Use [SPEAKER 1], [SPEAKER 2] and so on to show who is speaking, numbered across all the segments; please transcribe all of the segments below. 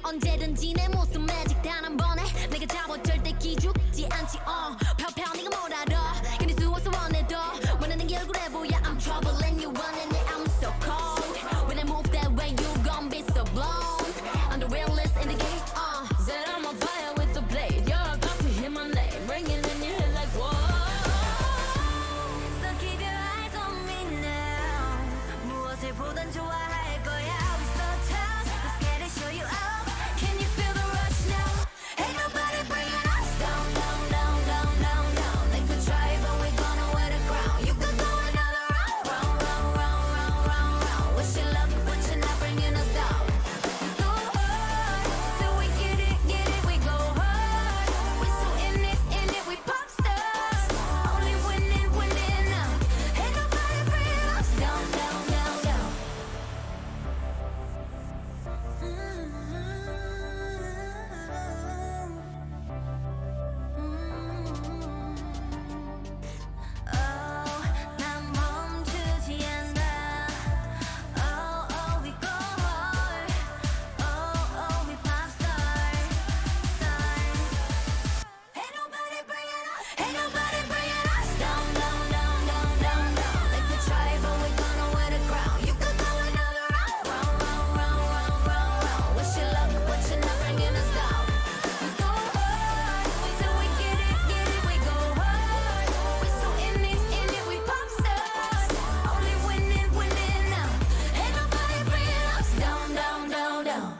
[SPEAKER 1] 언제든지 내 모습 매직 단 한 번에 내가 잡아 절대 기죽지 않지 펴펴 네가 뭘 알아 견딜 수 없어 원해도 원하는 게 얼굴에 보여 I'm troubling you running it I'm so cold When I move that way you gon' be so blown I'm the realest in the game Said I'm on fire with the blade You're about to hear my name ringing in your head like whoa So keep your eyes on me now 무엇을 보던 좋아할 거야 We so tough Let's get it show you out Can you feel the rush now Ain't nobody bringing us down down down down down down They could try but we're gonna wear the crown You could go another round round round round round round round Wish you luck but you're not bringing us down We go hard till we get it we go hard We so in it we pop stars Only winning now Ain't nobody bringing us down down down down 난 멈추지 않아 we go hard we pop stars Ain't nobody bringing us down down down down down down They could try but we're gonna wear the crown You could go another round round round round round round round Wish you luck but you're not bringing us down We go hard till we get it we go hard We so in it we pop stars Only winning now Ain't nobody bringing us down down down down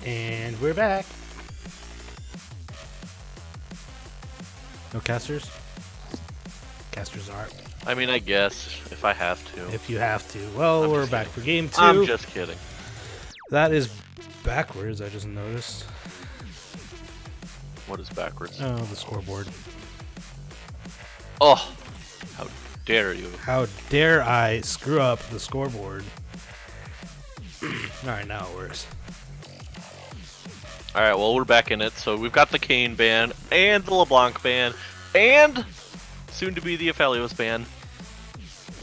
[SPEAKER 2] And we're back. No casters? Casters aren't.
[SPEAKER 3] I mean, I guess if I have to.
[SPEAKER 2] If you have to. Well,
[SPEAKER 3] I'm
[SPEAKER 2] we're
[SPEAKER 3] just
[SPEAKER 2] back
[SPEAKER 3] kidding.
[SPEAKER 2] for game 2.
[SPEAKER 3] I'm just kidding.
[SPEAKER 2] That is backwards, I just noticed.
[SPEAKER 3] What is backwards?
[SPEAKER 2] Oh, the scoreboard.
[SPEAKER 3] Oh, how dare you!
[SPEAKER 2] How dare I screw up the scoreboard? Alright, now it works.
[SPEAKER 3] All right, well we're back in it. So we've got the Kane ban and the LeBlanc ban and soon to be the Aphelios ban.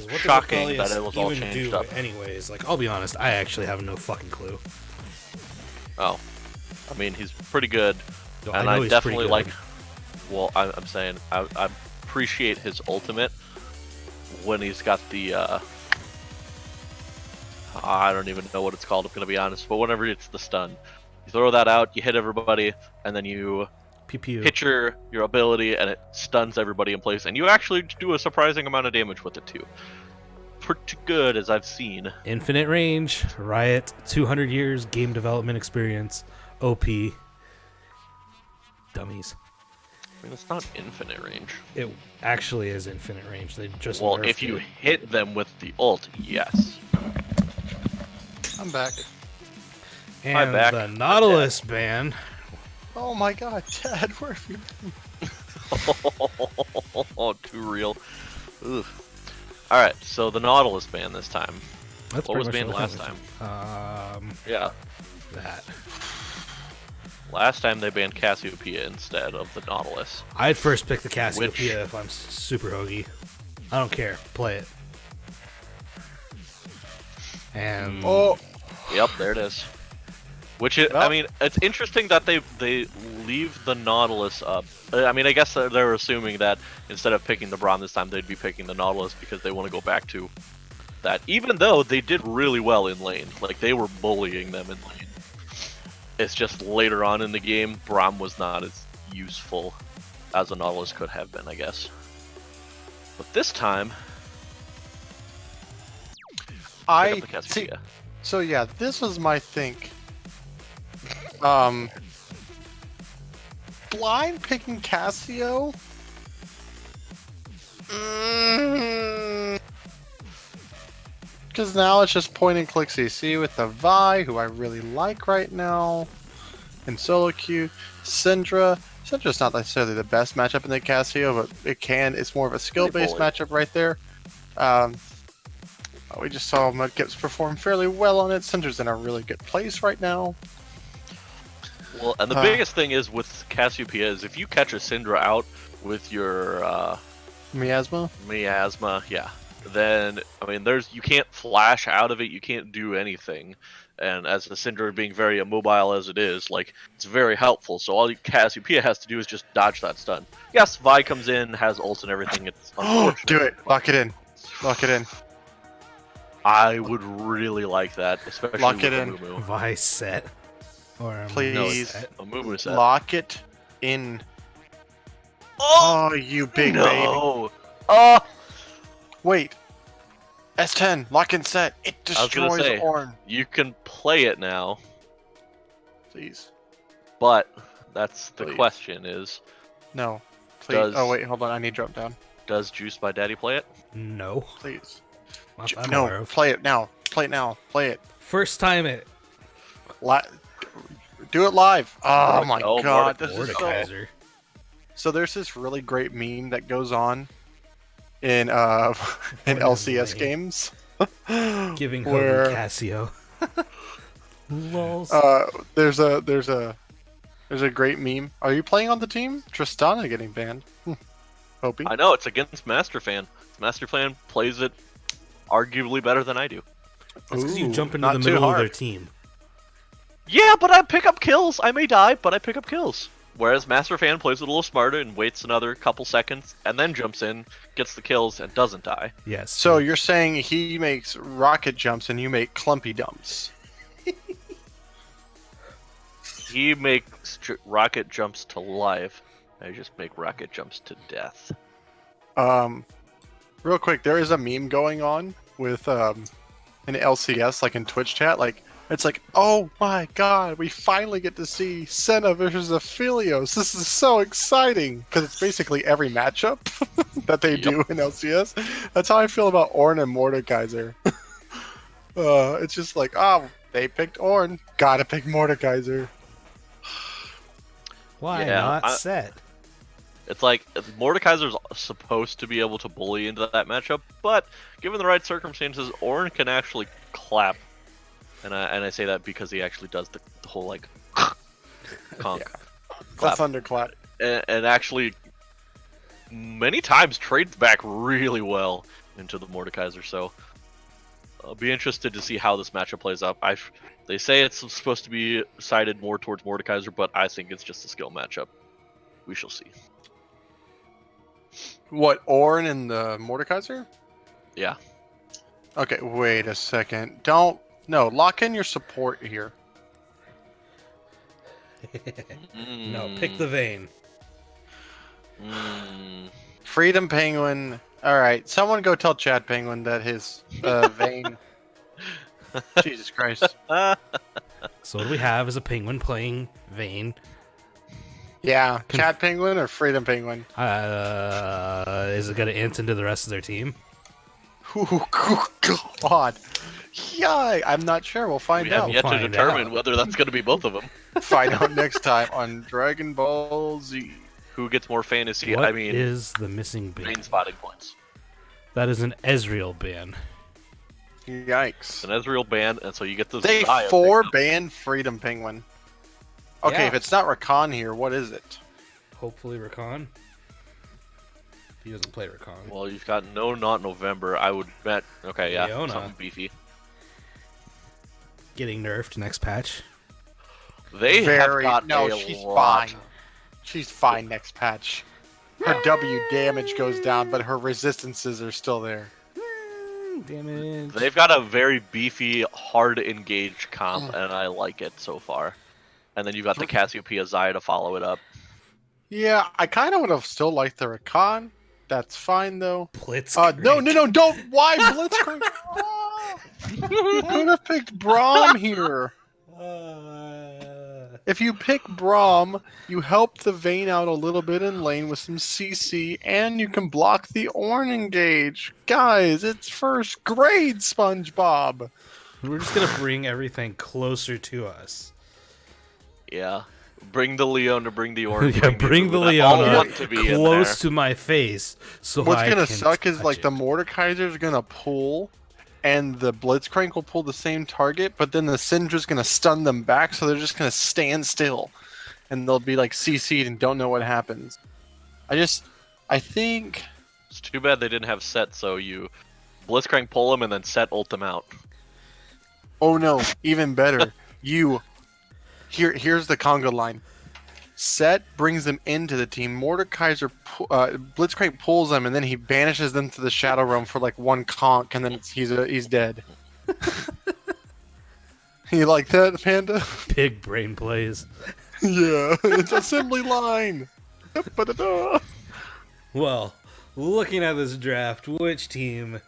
[SPEAKER 2] What
[SPEAKER 3] Shocking
[SPEAKER 2] does
[SPEAKER 3] that it
[SPEAKER 2] Aphelios
[SPEAKER 3] was all
[SPEAKER 2] even
[SPEAKER 3] changed
[SPEAKER 2] do
[SPEAKER 3] up.
[SPEAKER 2] anyways? Like, I'll be honest, I actually have no fucking clue.
[SPEAKER 3] Oh, I mean he's pretty good,
[SPEAKER 2] No,
[SPEAKER 3] and
[SPEAKER 2] know
[SPEAKER 3] I
[SPEAKER 2] he's
[SPEAKER 3] definitely
[SPEAKER 2] pretty
[SPEAKER 3] like.
[SPEAKER 2] good.
[SPEAKER 3] Well, I'm saying I appreciate his ultimate when he's got the. I don't even know what it's called. I'm gonna be honest, but whenever it's the stun, you throw that out, you hit everybody, and then you
[SPEAKER 2] Pew pew.
[SPEAKER 3] hit your ability, and it stuns everybody in place, and you actually do a surprising amount of damage with it too. Pretty good, as I've seen.
[SPEAKER 2] Infinite range, Riot, 200 years, game development experience, OP. Dummies.
[SPEAKER 3] I mean, it's not infinite range.
[SPEAKER 2] It actually is infinite range. They just
[SPEAKER 3] Well,
[SPEAKER 2] nerfed
[SPEAKER 3] if you
[SPEAKER 2] it.
[SPEAKER 3] hit them with the ult, yes.
[SPEAKER 4] I'm back.
[SPEAKER 2] And
[SPEAKER 3] back.
[SPEAKER 2] the Nautilus ban.
[SPEAKER 4] Oh my god, Dad, where have you been?
[SPEAKER 3] Oh, too real. Ugh. Alright, so the Nautilus banned this time.
[SPEAKER 2] That's
[SPEAKER 3] What was
[SPEAKER 2] pretty
[SPEAKER 3] banned
[SPEAKER 2] much
[SPEAKER 3] last time?
[SPEAKER 2] Yeah,
[SPEAKER 3] Yeah.
[SPEAKER 2] that.
[SPEAKER 3] Last time they banned Cassiopeia instead of the Nautilus.
[SPEAKER 2] I'd first pick the Cassiopeia if I'm super hoagie. I don't care. Play it. And
[SPEAKER 4] Oh,
[SPEAKER 3] Yep, there it is. Which is, I mean, it's interesting that they leave the Nautilus up. I mean, I guess they're assuming that instead of picking the Braum this time, they'd be picking the Nautilus because they want to go back to that. Even though they did really well in lane, like they were bullying them in lane. It's just later on in the game, Braum was not as useful as a Nautilus could have been, I guess. But this time, pick up the Cassiopeia.
[SPEAKER 4] So yeah, this was my think. Blind picking Cassio? Because now it's just point and click CC with the Vi, who I really like right now, and solo queue. Syndra. Syndra's not necessarily the best matchup in the Cassio, but it's more of a skill-based matchup right there. We just saw Mudkips perform fairly well on it. Syndra's in a really good place right now.
[SPEAKER 3] Well, and the biggest thing is with Cassiopeia is if you catch a Syndra out with your
[SPEAKER 4] Miasma?
[SPEAKER 3] Miasma, yeah, then I mean, you can't flash out of it, you can't do anything, and as the Syndra being very immobile as it is, like it's very helpful. So all Cassiopeia has to do is just dodge that stun. Yes, Vi comes in, has ults and everything. It's unfortunate.
[SPEAKER 4] Do it! Lock it in. Lock it in.
[SPEAKER 3] I would really like that, especially
[SPEAKER 4] Lock
[SPEAKER 3] with
[SPEAKER 4] it in.
[SPEAKER 3] Amumu.
[SPEAKER 2] Vice set. Or
[SPEAKER 4] Please.
[SPEAKER 2] set.
[SPEAKER 3] Amumu set.
[SPEAKER 4] Lock it in.
[SPEAKER 3] Oh,
[SPEAKER 4] Oh, you big baby.
[SPEAKER 3] no! Oh,
[SPEAKER 4] Wait. S10, lock in set. It
[SPEAKER 3] I was gonna
[SPEAKER 4] destroys
[SPEAKER 3] say.
[SPEAKER 4] Ornn.
[SPEAKER 3] You can play it now,
[SPEAKER 4] Please.
[SPEAKER 3] but that's the
[SPEAKER 4] Please.
[SPEAKER 3] question is,
[SPEAKER 4] No. Please.
[SPEAKER 3] Does-
[SPEAKER 4] Oh, wait, hold on. I need drop down.
[SPEAKER 3] does Juice by Daddy play it?
[SPEAKER 2] No.
[SPEAKER 4] Please.
[SPEAKER 2] Not that I'm aware
[SPEAKER 4] No,
[SPEAKER 2] of.
[SPEAKER 4] play it now. Play it now. Play it.
[SPEAKER 2] First time it.
[SPEAKER 4] Do it live. Oh my
[SPEAKER 3] Oh,
[SPEAKER 4] god. This is so...
[SPEAKER 2] Mordekaiser.
[SPEAKER 4] So there's this really great meme that goes on in in LCS games.
[SPEAKER 2] Giving
[SPEAKER 4] where
[SPEAKER 2] Hogan Cassio. Lols.
[SPEAKER 4] there's a great meme. Are you playing on the team? Tristana getting banned. Hoping.
[SPEAKER 3] I know, it's against Masterfan. Masterfan plays it arguably better than I do.
[SPEAKER 2] That's because you
[SPEAKER 4] Ooh,
[SPEAKER 2] jump into
[SPEAKER 4] not
[SPEAKER 2] the
[SPEAKER 4] too
[SPEAKER 2] middle of
[SPEAKER 4] hard.
[SPEAKER 2] their team.
[SPEAKER 3] Yeah, but I pick up kills. I may die, but I pick up kills. Whereas Masterfan plays it a little smarter and waits another couple seconds and then jumps in, gets the kills, and doesn't die.
[SPEAKER 2] Yes.
[SPEAKER 4] So you're saying he makes rocket jumps and you make clumpy dumps.
[SPEAKER 3] He makes rocket jumps to life. I just make rocket jumps to death.
[SPEAKER 4] Real quick, there is a meme going on with an LCS, like in Twitch chat, like it's like, oh my god, we finally get to see Senna versus Aphelios. This is so exciting because it's basically every matchup that they do in LCS. That's how I feel about Ornn and Mordekaiser. It's just like, oh, they picked Ornn, gotta pick Mordekaiser.
[SPEAKER 2] Why
[SPEAKER 3] Yeah,
[SPEAKER 2] not set?
[SPEAKER 3] It's like Mordekaiser's supposed to be able to bully into that matchup, but given the right circumstances, Ornn can actually clap. And I say that because he actually does the whole like conk
[SPEAKER 4] The
[SPEAKER 3] clap.
[SPEAKER 4] thunderclap.
[SPEAKER 3] And actually many times trades back really well into the Mordekaiser. So I'll be interested to see how this matchup plays up. They say it's supposed to be sided more towards Mordekaiser, but I think it's just a skill matchup. We shall see.
[SPEAKER 4] What, Ornn and the Mordekaiser?
[SPEAKER 3] Yeah.
[SPEAKER 4] Okay, wait a second. No, lock in your support here.
[SPEAKER 2] No, pick the vein.
[SPEAKER 4] Freedom Penguin. Alright, someone go tell Chad Penguin that his vein... Jesus Christ.
[SPEAKER 2] So what we have is a penguin playing Vayne.
[SPEAKER 4] Yeah, Chad Penguin or Freedom Penguin?
[SPEAKER 2] Is it going to int into the rest of their team?
[SPEAKER 4] Ooh, God. Yeah, I'm not sure. We'll find
[SPEAKER 3] We have
[SPEAKER 4] out.
[SPEAKER 3] yet to
[SPEAKER 2] Find
[SPEAKER 3] determine
[SPEAKER 2] out.
[SPEAKER 3] whether that's going to be both of them.
[SPEAKER 4] Find out next time on Dragon Ball Z.
[SPEAKER 3] Who gets more fantasy?
[SPEAKER 2] What
[SPEAKER 3] I mean,
[SPEAKER 2] is the missing ban?
[SPEAKER 3] green spotting points.
[SPEAKER 2] That is an Ezreal ban.
[SPEAKER 4] Yikes.
[SPEAKER 3] It's an Ezreal ban, and so you get the
[SPEAKER 4] Day
[SPEAKER 3] Xayah
[SPEAKER 4] 4
[SPEAKER 3] picked up.
[SPEAKER 4] ban Freedom Penguin. Okay,
[SPEAKER 2] Yeah.
[SPEAKER 4] if it's not Rakan here, what is it?
[SPEAKER 2] Hopefully Rakan. He doesn't play Rakan.
[SPEAKER 3] Well, you've got not November. I would bet. Okay, yeah,
[SPEAKER 2] Leona.
[SPEAKER 3] something beefy.
[SPEAKER 2] Getting nerfed next patch.
[SPEAKER 3] They have got
[SPEAKER 4] no,
[SPEAKER 3] a
[SPEAKER 4] she's
[SPEAKER 3] lot.
[SPEAKER 4] fine. She's fine next patch. Her W damage goes down, but her resistances are still there.
[SPEAKER 2] Damage.
[SPEAKER 3] They've got a very beefy, hard engage comp, and I like it so far. And then you've got the Cassiopeia Xayah to follow it up.
[SPEAKER 4] Yeah, I kind of would have still liked the Rakan. That's fine though.
[SPEAKER 2] Blitzcrank.
[SPEAKER 4] No, don't. Why Blitzcrank? Oh, you could have picked Braum here. If you pick Braum, you help the Vayne out a little bit in lane with some CC, and you can block the Ornn engage. Guys, it's first grade, SpongeBob.
[SPEAKER 2] We're just gonna bring everything closer to us.
[SPEAKER 3] Yeah. Bring the Leona, bring the Ornn.
[SPEAKER 2] Yeah, bring the
[SPEAKER 3] I all
[SPEAKER 2] Leona
[SPEAKER 3] want to be in
[SPEAKER 2] close
[SPEAKER 3] there.
[SPEAKER 2] to my face, so
[SPEAKER 4] What's
[SPEAKER 2] I
[SPEAKER 4] gonna
[SPEAKER 2] can
[SPEAKER 4] suck is
[SPEAKER 2] touch
[SPEAKER 4] like
[SPEAKER 2] it.
[SPEAKER 4] the Mordekaiser's gonna pull, and the Blitzcrank will pull the same target, but then the Syndra's gonna stun them back, so they're just gonna stand still, and they'll be like CC'd and don't know what happens. I think.
[SPEAKER 3] It's too bad they didn't have set, so you Blitzcrank pull him and then set ult him out.
[SPEAKER 4] Oh no, even better. Here's the Conga line. Set brings them into the team. Mordekaiser, Blitzcrank pulls them, and then he banishes them to the Shadow Realm for like one conk, and then he's dead. You like that, Panda?
[SPEAKER 2] Big brain plays.
[SPEAKER 4] Yeah, it's assembly line. Ba-da-da.
[SPEAKER 2] Well, looking at this draft, which team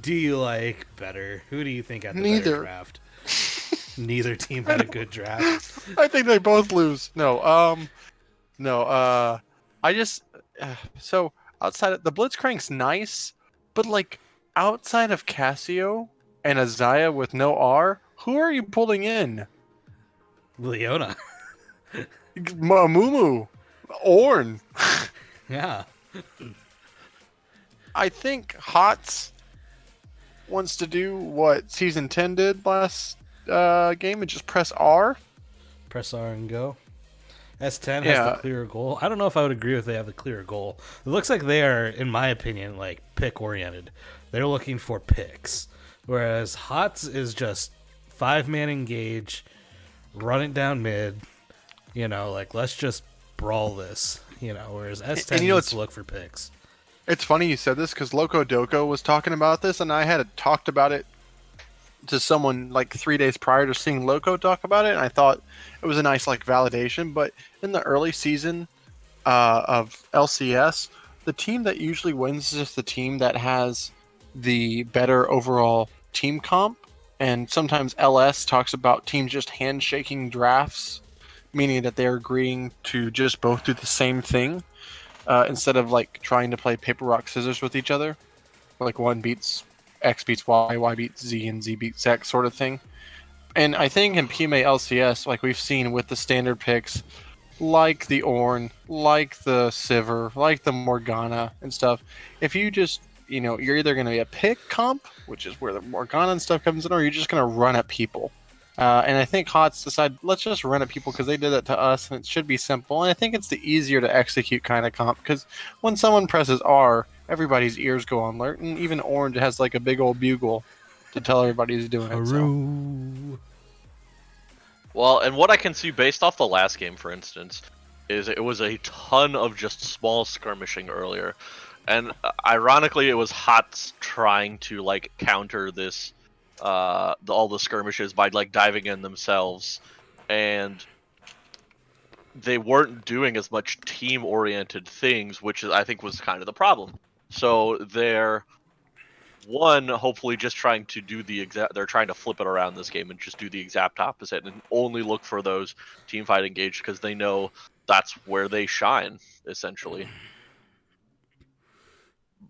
[SPEAKER 2] do you like better? Who do you think had the better
[SPEAKER 4] Neither.
[SPEAKER 2] draft? Neither team had a good draft.
[SPEAKER 4] I think they both lose. No, I just so outside of the Blitzcrank's nice, but like outside of Cassio and a Xayah with no R, who are you pulling in?
[SPEAKER 2] Leona.
[SPEAKER 4] Mumu, Ornn.
[SPEAKER 2] Yeah.
[SPEAKER 4] I think HOTS wants to do what Season 10 did last game and just press R.
[SPEAKER 2] Press R and go. S10 has
[SPEAKER 4] Yeah.
[SPEAKER 2] the clearer goal. I don't know if I would agree with they have the clearer goal. It looks like they are, in my opinion, like pick oriented. They're looking for picks. Whereas HOTS is just 5-man engage, run it down mid, like let's just brawl this, whereas S10
[SPEAKER 4] And
[SPEAKER 2] needs to look for picks.
[SPEAKER 4] It's funny you said this because Loco Doco was talking about this, and I had talked about it to someone like 3 days prior to seeing Loco talk about it, and I thought it was a nice like validation. But in the early season of LCS, the team that usually wins is just the team that has the better overall team comp. And sometimes LS talks about teams just handshaking drafts, meaning that they're agreeing to just both do the same thing instead of like trying to play paper rock scissors with each other, like one beats X beats Y, Y beats Z, and Z beats X sort of thing. And I think in PMA LCS, like we've seen with the standard picks, like the Ornn, like the Sivir, like the Morgana and stuff, if you just, you're either going to be a pick comp, which is where the Morgana and stuff comes in, or you're just going to run at people. And I think HOTS decided, let's just run at people because they did that to us, and it should be simple. And I think it's the easier to execute kind of comp, because when someone presses R, everybody's ears go on alert, and even Orange has like a big old bugle to tell everybody he's doing it. So.
[SPEAKER 2] Haru.
[SPEAKER 3] Well, and what I can see based off the last game, for instance, is it was a ton of just small skirmishing earlier. And ironically, it was HOTS trying to like counter this, all the skirmishes by like diving in themselves, and they weren't doing as much team-oriented things, which I think was kind of the problem. So they're hopefully just trying to do the exact. They're trying to flip it around this game and just do the exact opposite and only look for those team fight engaged because they know that's where they shine, essentially.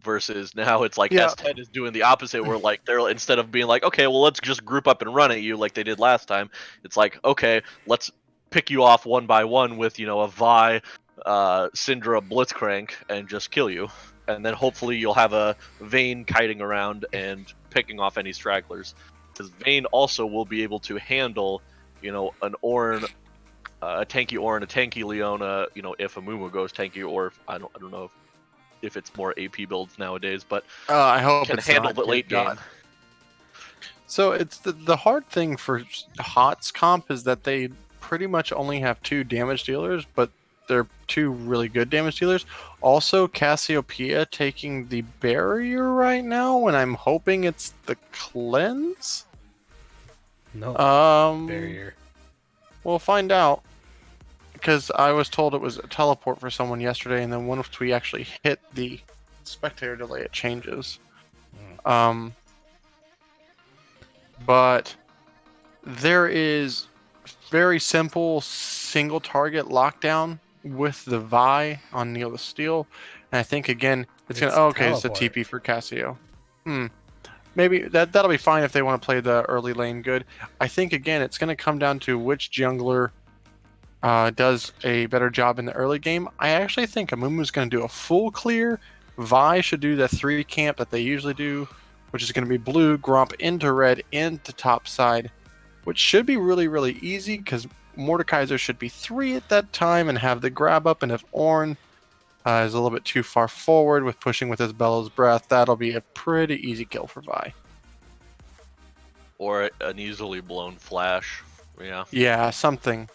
[SPEAKER 3] Versus now it's like S10 is doing the opposite, where like they're instead of being like, okay, well let's just group up and run at you like they did last time, it's like, okay, let's pick you off one by one with a Vi Syndra Blitzcrank and just kill you. And then hopefully you'll have a Vayne kiting around and picking off any stragglers. Because Vayne also will be able to handle, an Ornn, a tanky Ornn, a tanky Leona, if a Mumu goes tanky, or I don't know if it's more AP builds nowadays, but
[SPEAKER 4] I hope
[SPEAKER 3] can
[SPEAKER 4] it's
[SPEAKER 3] handle
[SPEAKER 4] not.
[SPEAKER 3] the late
[SPEAKER 4] Good
[SPEAKER 3] game.
[SPEAKER 4] God. So it's the hard thing for HOTS comp is that they pretty much only have 2 damage dealers, but they're 2 really good damage dealers. Also, Cassiopeia taking the barrier right now, and I'm hoping it's the cleanse.
[SPEAKER 2] No
[SPEAKER 4] Um,
[SPEAKER 2] barrier.
[SPEAKER 4] We'll find out. Because I was told it was a teleport for someone yesterday, and then once we actually hit the spectator delay, it changes. But there is very simple single target lockdown with the Vi on Neil the Steel, and I think again it's gonna.
[SPEAKER 2] It's
[SPEAKER 4] Oh, okay, it's a
[SPEAKER 2] teleport.
[SPEAKER 4] TP for Cassio. Maybe that'll be fine if they want to play the early lane good. I think again it's gonna come down to which jungler does a better job in the early game. I actually think Amumu's going to do a full clear. Vi should do the 3 camp that they usually do, which is going to be blue, Gromp into red, into top side, which should be really, really easy because Mordekaiser should be 3 at that time and have the grab up. And if Ornn is a little bit too far forward with pushing with his Bellows Breath, that'll be a pretty easy kill for Vi.
[SPEAKER 3] Or an easily blown flash. Yeah.
[SPEAKER 4] Yeah, something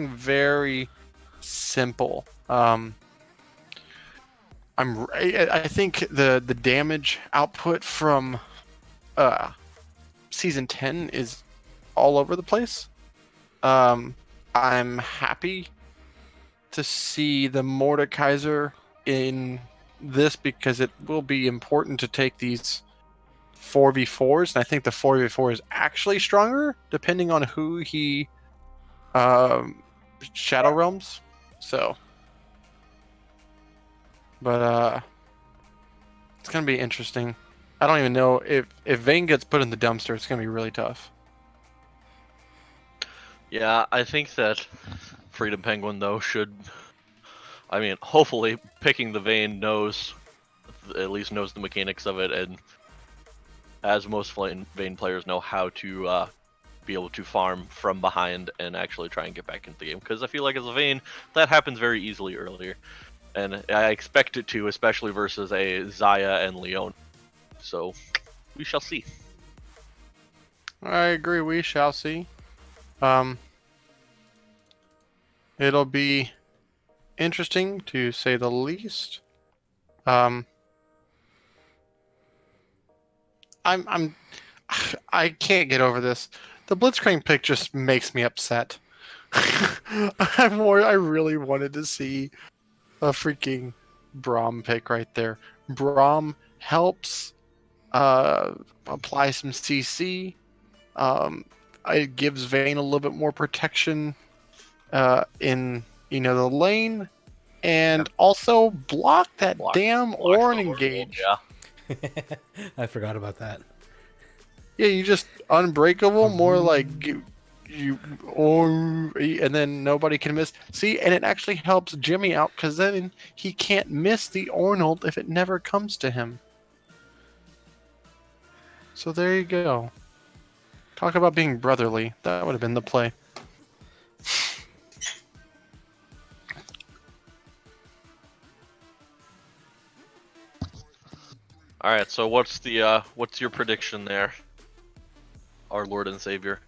[SPEAKER 4] very simple. I think the damage output from season 10 is all over the place. I'm happy to see the Mordekaiser in this because it will be important to take these 4v4s, and I think the 4v4 is actually stronger depending on who he Shadow Realms. So, but it's gonna be interesting. I don't even know if Vayne gets put in the dumpster, it's gonna be really tough.
[SPEAKER 3] Yeah, I think that Freedom Penguin though should. I mean, hopefully picking the Vayne at least knows the mechanics of it, and as most Vayne players know how to be able to farm from behind and actually try and get back into the game. Because I feel like as a Vayne, that happens very easily earlier. And I expect it to, especially versus a Xayah and Leon. So, we shall see.
[SPEAKER 4] I agree, we shall see. It'll be interesting to say the least. I can't get over this. The Blitzcrank pick just makes me upset. I really wanted to see a freaking Braum pick right there. Braum helps apply some CC. It gives Vayne a little bit more protection in the lane, and also block that damn Ornn engage.
[SPEAKER 3] Yeah.
[SPEAKER 2] I forgot about that.
[SPEAKER 4] Yeah, you just unbreakable, more like and then nobody can miss. See, and it actually helps Jimmy out because then he can't miss the Ornald if it never comes to him. So there you go. Talk about being brotherly. That would have been the play.
[SPEAKER 3] All right. So what's your prediction there, our Lord and Savior?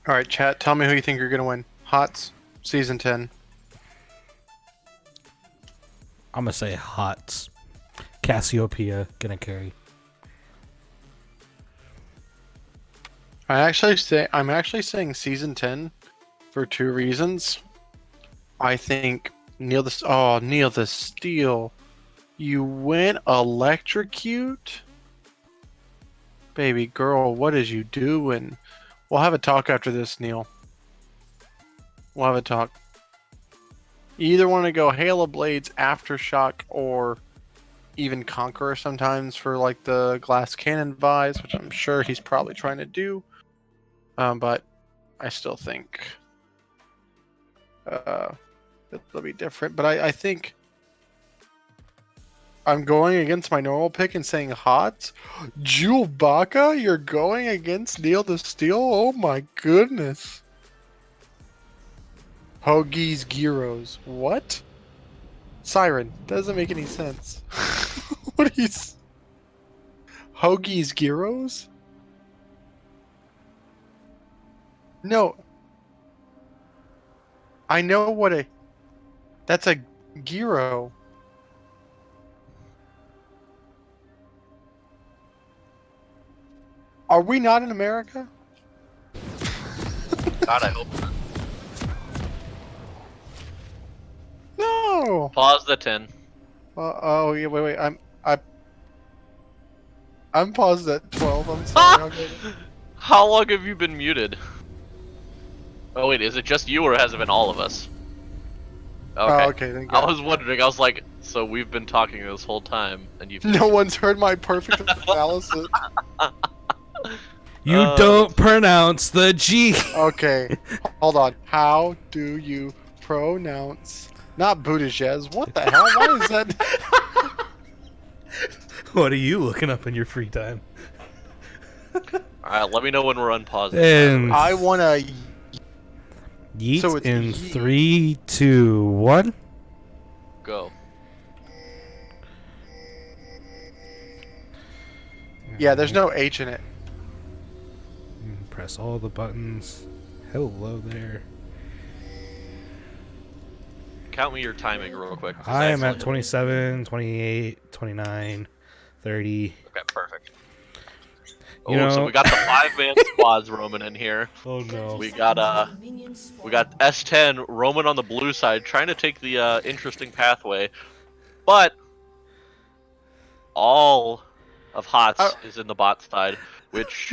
[SPEAKER 4] All right, chat. Tell me who you think you're gonna win. HOTS, season 10.
[SPEAKER 2] I'm gonna say HOTS. Cassiopeia gonna carry.
[SPEAKER 4] I'm actually saying season 10 for 2 reasons. I think Neil the Steel. You went electrocute? Baby girl, what is you doing? We'll have a talk after this, Neil. We'll have a talk. You either want to go Halo Blades, Aftershock, or even Conqueror sometimes for like the glass cannon vibes, which I'm sure he's probably trying to do. But I still think it'll be different. But I think I'm going against my normal pick and saying HOTS. Chewbacca, you're going against Neil the Steel? Oh my goodness. Hoagies Gyros. What? Siren. Doesn't make any sense. What are you... Hoagies Gyros? No. I know what a... That's a gyro. Are we not in America?
[SPEAKER 3] God, I hope not.
[SPEAKER 4] No.
[SPEAKER 3] Pause the 10.
[SPEAKER 4] Oh yeah, wait. I'm paused at 12. I'm sorry. Okay.
[SPEAKER 3] How long have you been muted? Oh wait, is it just you or has it been all of us? Okay.
[SPEAKER 4] Oh, okay. Thank
[SPEAKER 3] I
[SPEAKER 4] God.
[SPEAKER 3] was wondering. I was like, so we've been talking this whole time, and you've.
[SPEAKER 4] No one's heard my perfect analysis.
[SPEAKER 2] You don't pronounce the G.
[SPEAKER 4] Okay, hold on. How do you pronounce? Not Buttigieg. What the hell? Why is that?
[SPEAKER 2] What are you looking up in your free time?
[SPEAKER 3] Alright, let me know when we're unpaused.
[SPEAKER 2] And
[SPEAKER 4] I want to.
[SPEAKER 2] yeet
[SPEAKER 4] So it's
[SPEAKER 2] in
[SPEAKER 4] yeet.
[SPEAKER 2] 3, 2, 1.
[SPEAKER 3] Go.
[SPEAKER 4] Yeah, there's no H in it.
[SPEAKER 2] Press all the buttons. Hello there.
[SPEAKER 3] Count me your timing real quick. 'cause
[SPEAKER 2] I am at
[SPEAKER 3] accidentally-
[SPEAKER 2] 27, 28, 29, 30.
[SPEAKER 3] Okay, perfect.
[SPEAKER 2] You
[SPEAKER 3] Oh, so
[SPEAKER 2] know-
[SPEAKER 3] we got the 5-man squads roaming in here.
[SPEAKER 2] Oh no.
[SPEAKER 3] We got S10 roaming on the blue side, trying to take the interesting pathway, but all of HOTS is in the bot side, which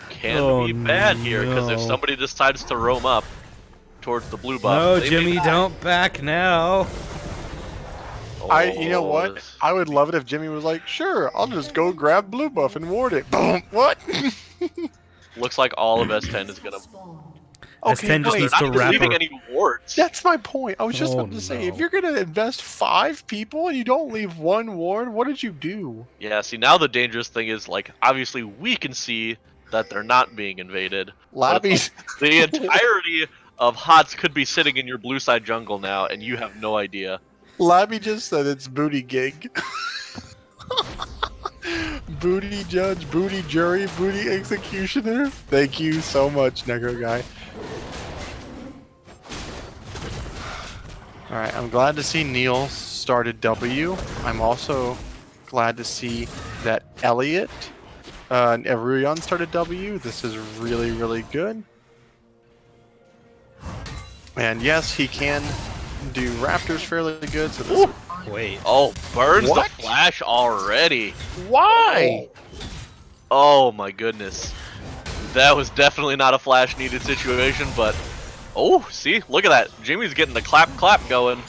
[SPEAKER 3] can
[SPEAKER 2] Oh,
[SPEAKER 3] be bad here because if
[SPEAKER 2] no.
[SPEAKER 3] somebody decides to roam up towards the blue buff,
[SPEAKER 2] No,
[SPEAKER 3] they may
[SPEAKER 2] Jimmy,
[SPEAKER 3] die.
[SPEAKER 2] don't back now.
[SPEAKER 4] You know
[SPEAKER 3] Oh,
[SPEAKER 4] what?
[SPEAKER 3] this-
[SPEAKER 4] I would love it if Jimmy was like, "Sure, I'll just go grab blue buff and ward it." Boom. What?
[SPEAKER 3] Looks like all of S10 is gonna.
[SPEAKER 2] S10 just
[SPEAKER 4] wait,
[SPEAKER 2] needs
[SPEAKER 3] Not
[SPEAKER 2] to
[SPEAKER 3] even
[SPEAKER 2] wrap
[SPEAKER 3] leaving
[SPEAKER 2] her.
[SPEAKER 3] any wards.
[SPEAKER 4] That's my point. I was just
[SPEAKER 2] Oh,
[SPEAKER 4] about to say, if
[SPEAKER 2] no.
[SPEAKER 4] you're gonna invest 5 people and you don't leave 1 ward, what did you do?
[SPEAKER 3] Yeah, see, now the dangerous thing is, like, obviously we can see that they're not being invaded. But it's
[SPEAKER 4] Labby's.
[SPEAKER 3] like the entirety of HOTS could be sitting in your blue side jungle now, and you have no idea.
[SPEAKER 4] Labby just said it's booty gig. Booty judge, booty jury, booty executioner. Thank you so much, Negro guy. Alright, I'm glad to see Neil started W. I'm also glad to see that Elliot and Evruyan started W. This is really, really good. And yes, he can do Raptors fairly good, so this
[SPEAKER 2] Wait.
[SPEAKER 3] Oh, burns
[SPEAKER 4] What?
[SPEAKER 3] the flash already.
[SPEAKER 4] Why?
[SPEAKER 3] Oh my goodness. That was definitely not a flash needed situation, but oh, see, look at that. Jimmy's getting the clap going.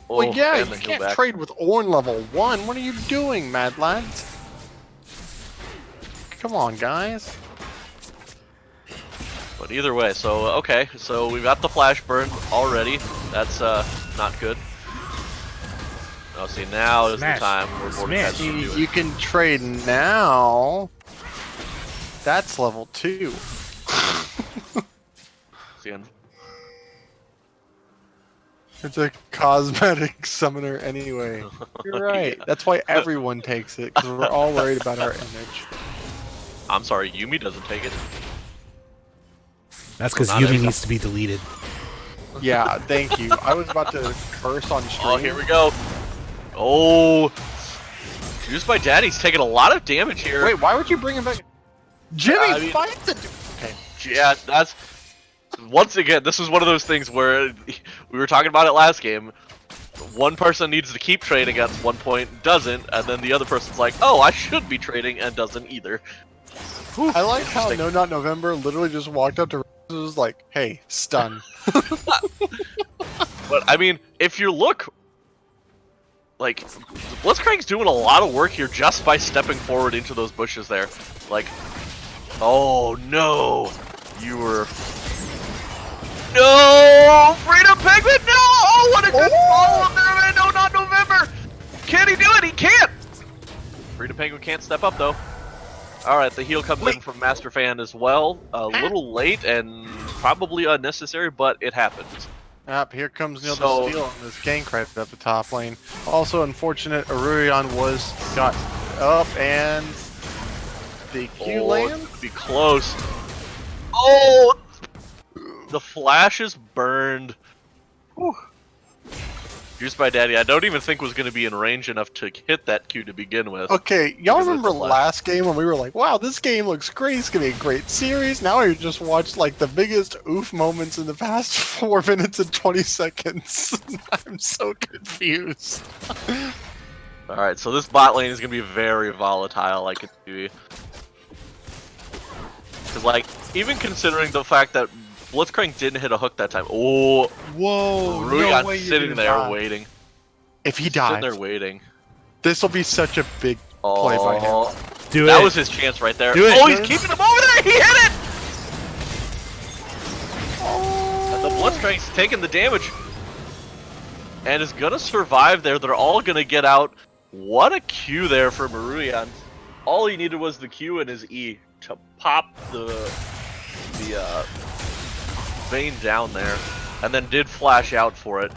[SPEAKER 3] Oh,
[SPEAKER 4] Well, yeah,
[SPEAKER 3] and
[SPEAKER 4] you
[SPEAKER 3] the heal
[SPEAKER 4] can't
[SPEAKER 3] back.
[SPEAKER 4] trade with Ornn level 1. What are you doing, mad lads? Come on, guys.
[SPEAKER 3] But either way, so okay, so we've got the flash burn already. That's not good. Oh, see, now is
[SPEAKER 2] Smash.
[SPEAKER 3] the time where
[SPEAKER 2] Smash.
[SPEAKER 3] Mordecai should do it.
[SPEAKER 4] You can trade now. That's level 2.
[SPEAKER 3] See, and
[SPEAKER 4] It's a cosmetic summoner anyway. You're right.
[SPEAKER 3] Yeah.
[SPEAKER 4] That's why everyone takes it, because we're all worried about our image.
[SPEAKER 3] I'm sorry, Yumi doesn't take it.
[SPEAKER 2] That's because
[SPEAKER 3] Not
[SPEAKER 2] Yumi
[SPEAKER 3] every-
[SPEAKER 2] needs to be deleted.
[SPEAKER 4] Yeah, thank you. I was about to curse on stream.
[SPEAKER 3] Oh, here we go. Oh, Juiced by Daddy's taking a lot of damage here.
[SPEAKER 4] Wait, why would you bring him back? Jimmy,
[SPEAKER 3] I mean-
[SPEAKER 4] fight the... Okay.
[SPEAKER 3] Yeah, that's once again. This is one of those things where we were talking about it last game. One person needs to keep trading at one point, doesn't, and then the other person's like, "Oh, I should be trading," and doesn't either.
[SPEAKER 4] I like how
[SPEAKER 3] Interesting.
[SPEAKER 4] No Not November literally just walked up to and was like, "Hey, stun."
[SPEAKER 3] But I mean, if you look, like, Blitzcrank's doing a lot of work here just by stepping forward into those bushes there. Like, oh no, you were No! Freedom Penguin, no! Oh, what a good follow-up there, man! No, not November! Can he do it? He can't! Freedom Penguin can't step up, though. Alright, the heal comes in from Master Fan as well. A little late and probably unnecessary, but it happens.
[SPEAKER 4] Yep, here comes Neil to steal on this gang credit up the top lane. Also unfortunate, Aurelion was got up and the Q land.
[SPEAKER 3] It's gonna be close. Oh! The flash is burned. Whew. Juiced by Daddy, I don't even think was going to be in range enough to hit that Q to begin with.
[SPEAKER 4] Okay, y'all remember last game when we were like, wow, this game looks great, it's going to be a great series. Now we just watched like the biggest oof moments in the past 4 minutes and 20 seconds. I'm so confused.
[SPEAKER 3] Alright, so this bot lane is going to be very volatile, I can see. Because, like, even considering the fact that Blitzcrank didn't hit a hook that time. Oh,
[SPEAKER 4] whoa!
[SPEAKER 3] Ruyan's
[SPEAKER 4] no way
[SPEAKER 3] sitting there waiting.
[SPEAKER 4] If he
[SPEAKER 3] He's
[SPEAKER 4] dies,
[SPEAKER 3] sitting there waiting.
[SPEAKER 4] this will be such a big play by him.
[SPEAKER 2] Do
[SPEAKER 3] That
[SPEAKER 2] it.
[SPEAKER 3] was his chance right there.
[SPEAKER 2] Do it.
[SPEAKER 3] Oh, he's keeping him over there. He hit it. And the Blitzcrank's taking the damage and is gonna survive there. They're all gonna get out. What a Q there for Maruyan. All he needed was the Q and his E to pop the vein down there, and then did flash out for it.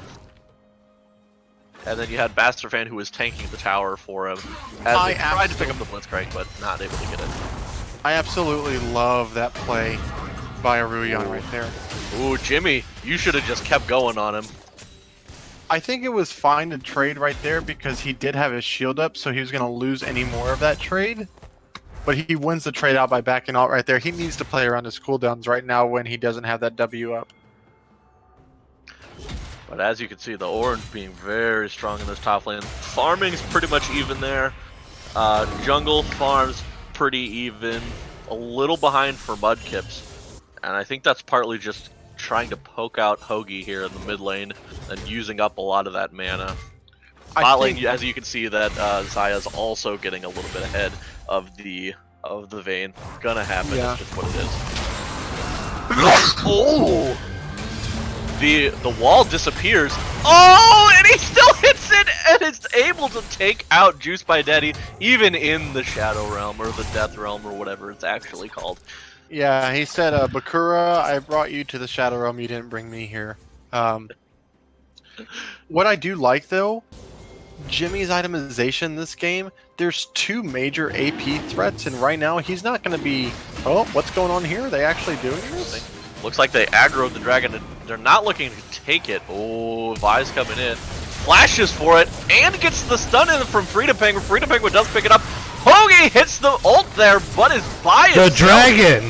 [SPEAKER 3] And then you had Basterfan who was tanking the tower for him as he tried to pick up the Blitzcrank, but not able to get it.
[SPEAKER 4] I absolutely love that play by Aurelion right there.
[SPEAKER 3] Ooh, Jimmy, you should have just kept going on him.
[SPEAKER 4] I think it was fine to trade right there because he did have his shield up, so he was going to lose any more of that trade. But he wins the trade out by backing out right there. He needs to play around his cooldowns right now when he doesn't have that W up.
[SPEAKER 3] But as you can see, the orange being very strong in this top lane. Farming's pretty much even there. Jungle farms pretty even. A little behind for Mudkips. And I think that's partly just trying to poke out Hoagie here in the mid lane and using up a lot of that mana. Bot lane, as you can see, that Zaya's also getting a little bit ahead of the vein. Gonna happen.
[SPEAKER 4] Yeah.
[SPEAKER 3] It's just what it is. Oh! The wall disappears. Oh, and he still hits it and is able to take out Juice by Daddy, even in the Shadow Realm or the Death Realm or whatever it's actually called.
[SPEAKER 4] Yeah, he said, Bakura, I brought you to the Shadow Realm, you didn't bring me here. What I do like, though, Jimmy's itemization in this game, there's 2 major AP threats, and right now he's not going to be, oh, what's going on here? Are they actually doing this?
[SPEAKER 3] Looks like they aggroed the dragon, and they're not looking to take it. Oh, Vi's coming in. Flashes for it, and gets the stun in from Freedom Penguin. Freedom Penguin does pick it up. Hoagie hits the ult there, but is by
[SPEAKER 2] The
[SPEAKER 3] itself.
[SPEAKER 2] dragon!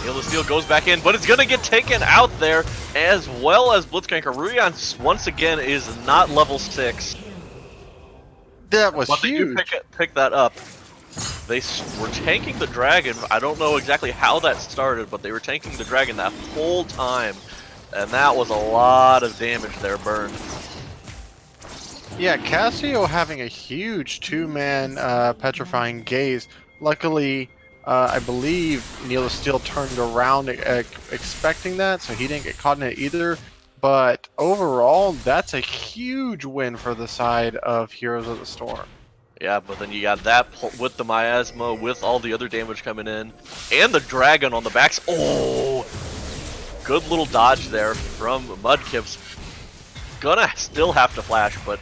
[SPEAKER 3] Neil the Steel goes back in, but it's going to get taken out there, as well as Blitzcrank. Ruyan, once again, is not level 6.
[SPEAKER 4] That was
[SPEAKER 3] But they do
[SPEAKER 4] huge.
[SPEAKER 3] pick that up. They were tanking the dragon. I don't know exactly how that started, but they were tanking the dragon that whole time. And that was a lot of damage there burned.
[SPEAKER 4] Yeah, Cassio having a huge 2-man petrifying gaze. Luckily, I believe Neil Steel turned around expecting that, so he didn't get caught in it either. But overall, that's a huge win for the side of Heroes of the Storm.
[SPEAKER 3] Yeah, but then you got that with the miasma, with all the other damage coming in, and the dragon on the backs. Oh, good little dodge there from Mudkips. Gonna still have to flash, but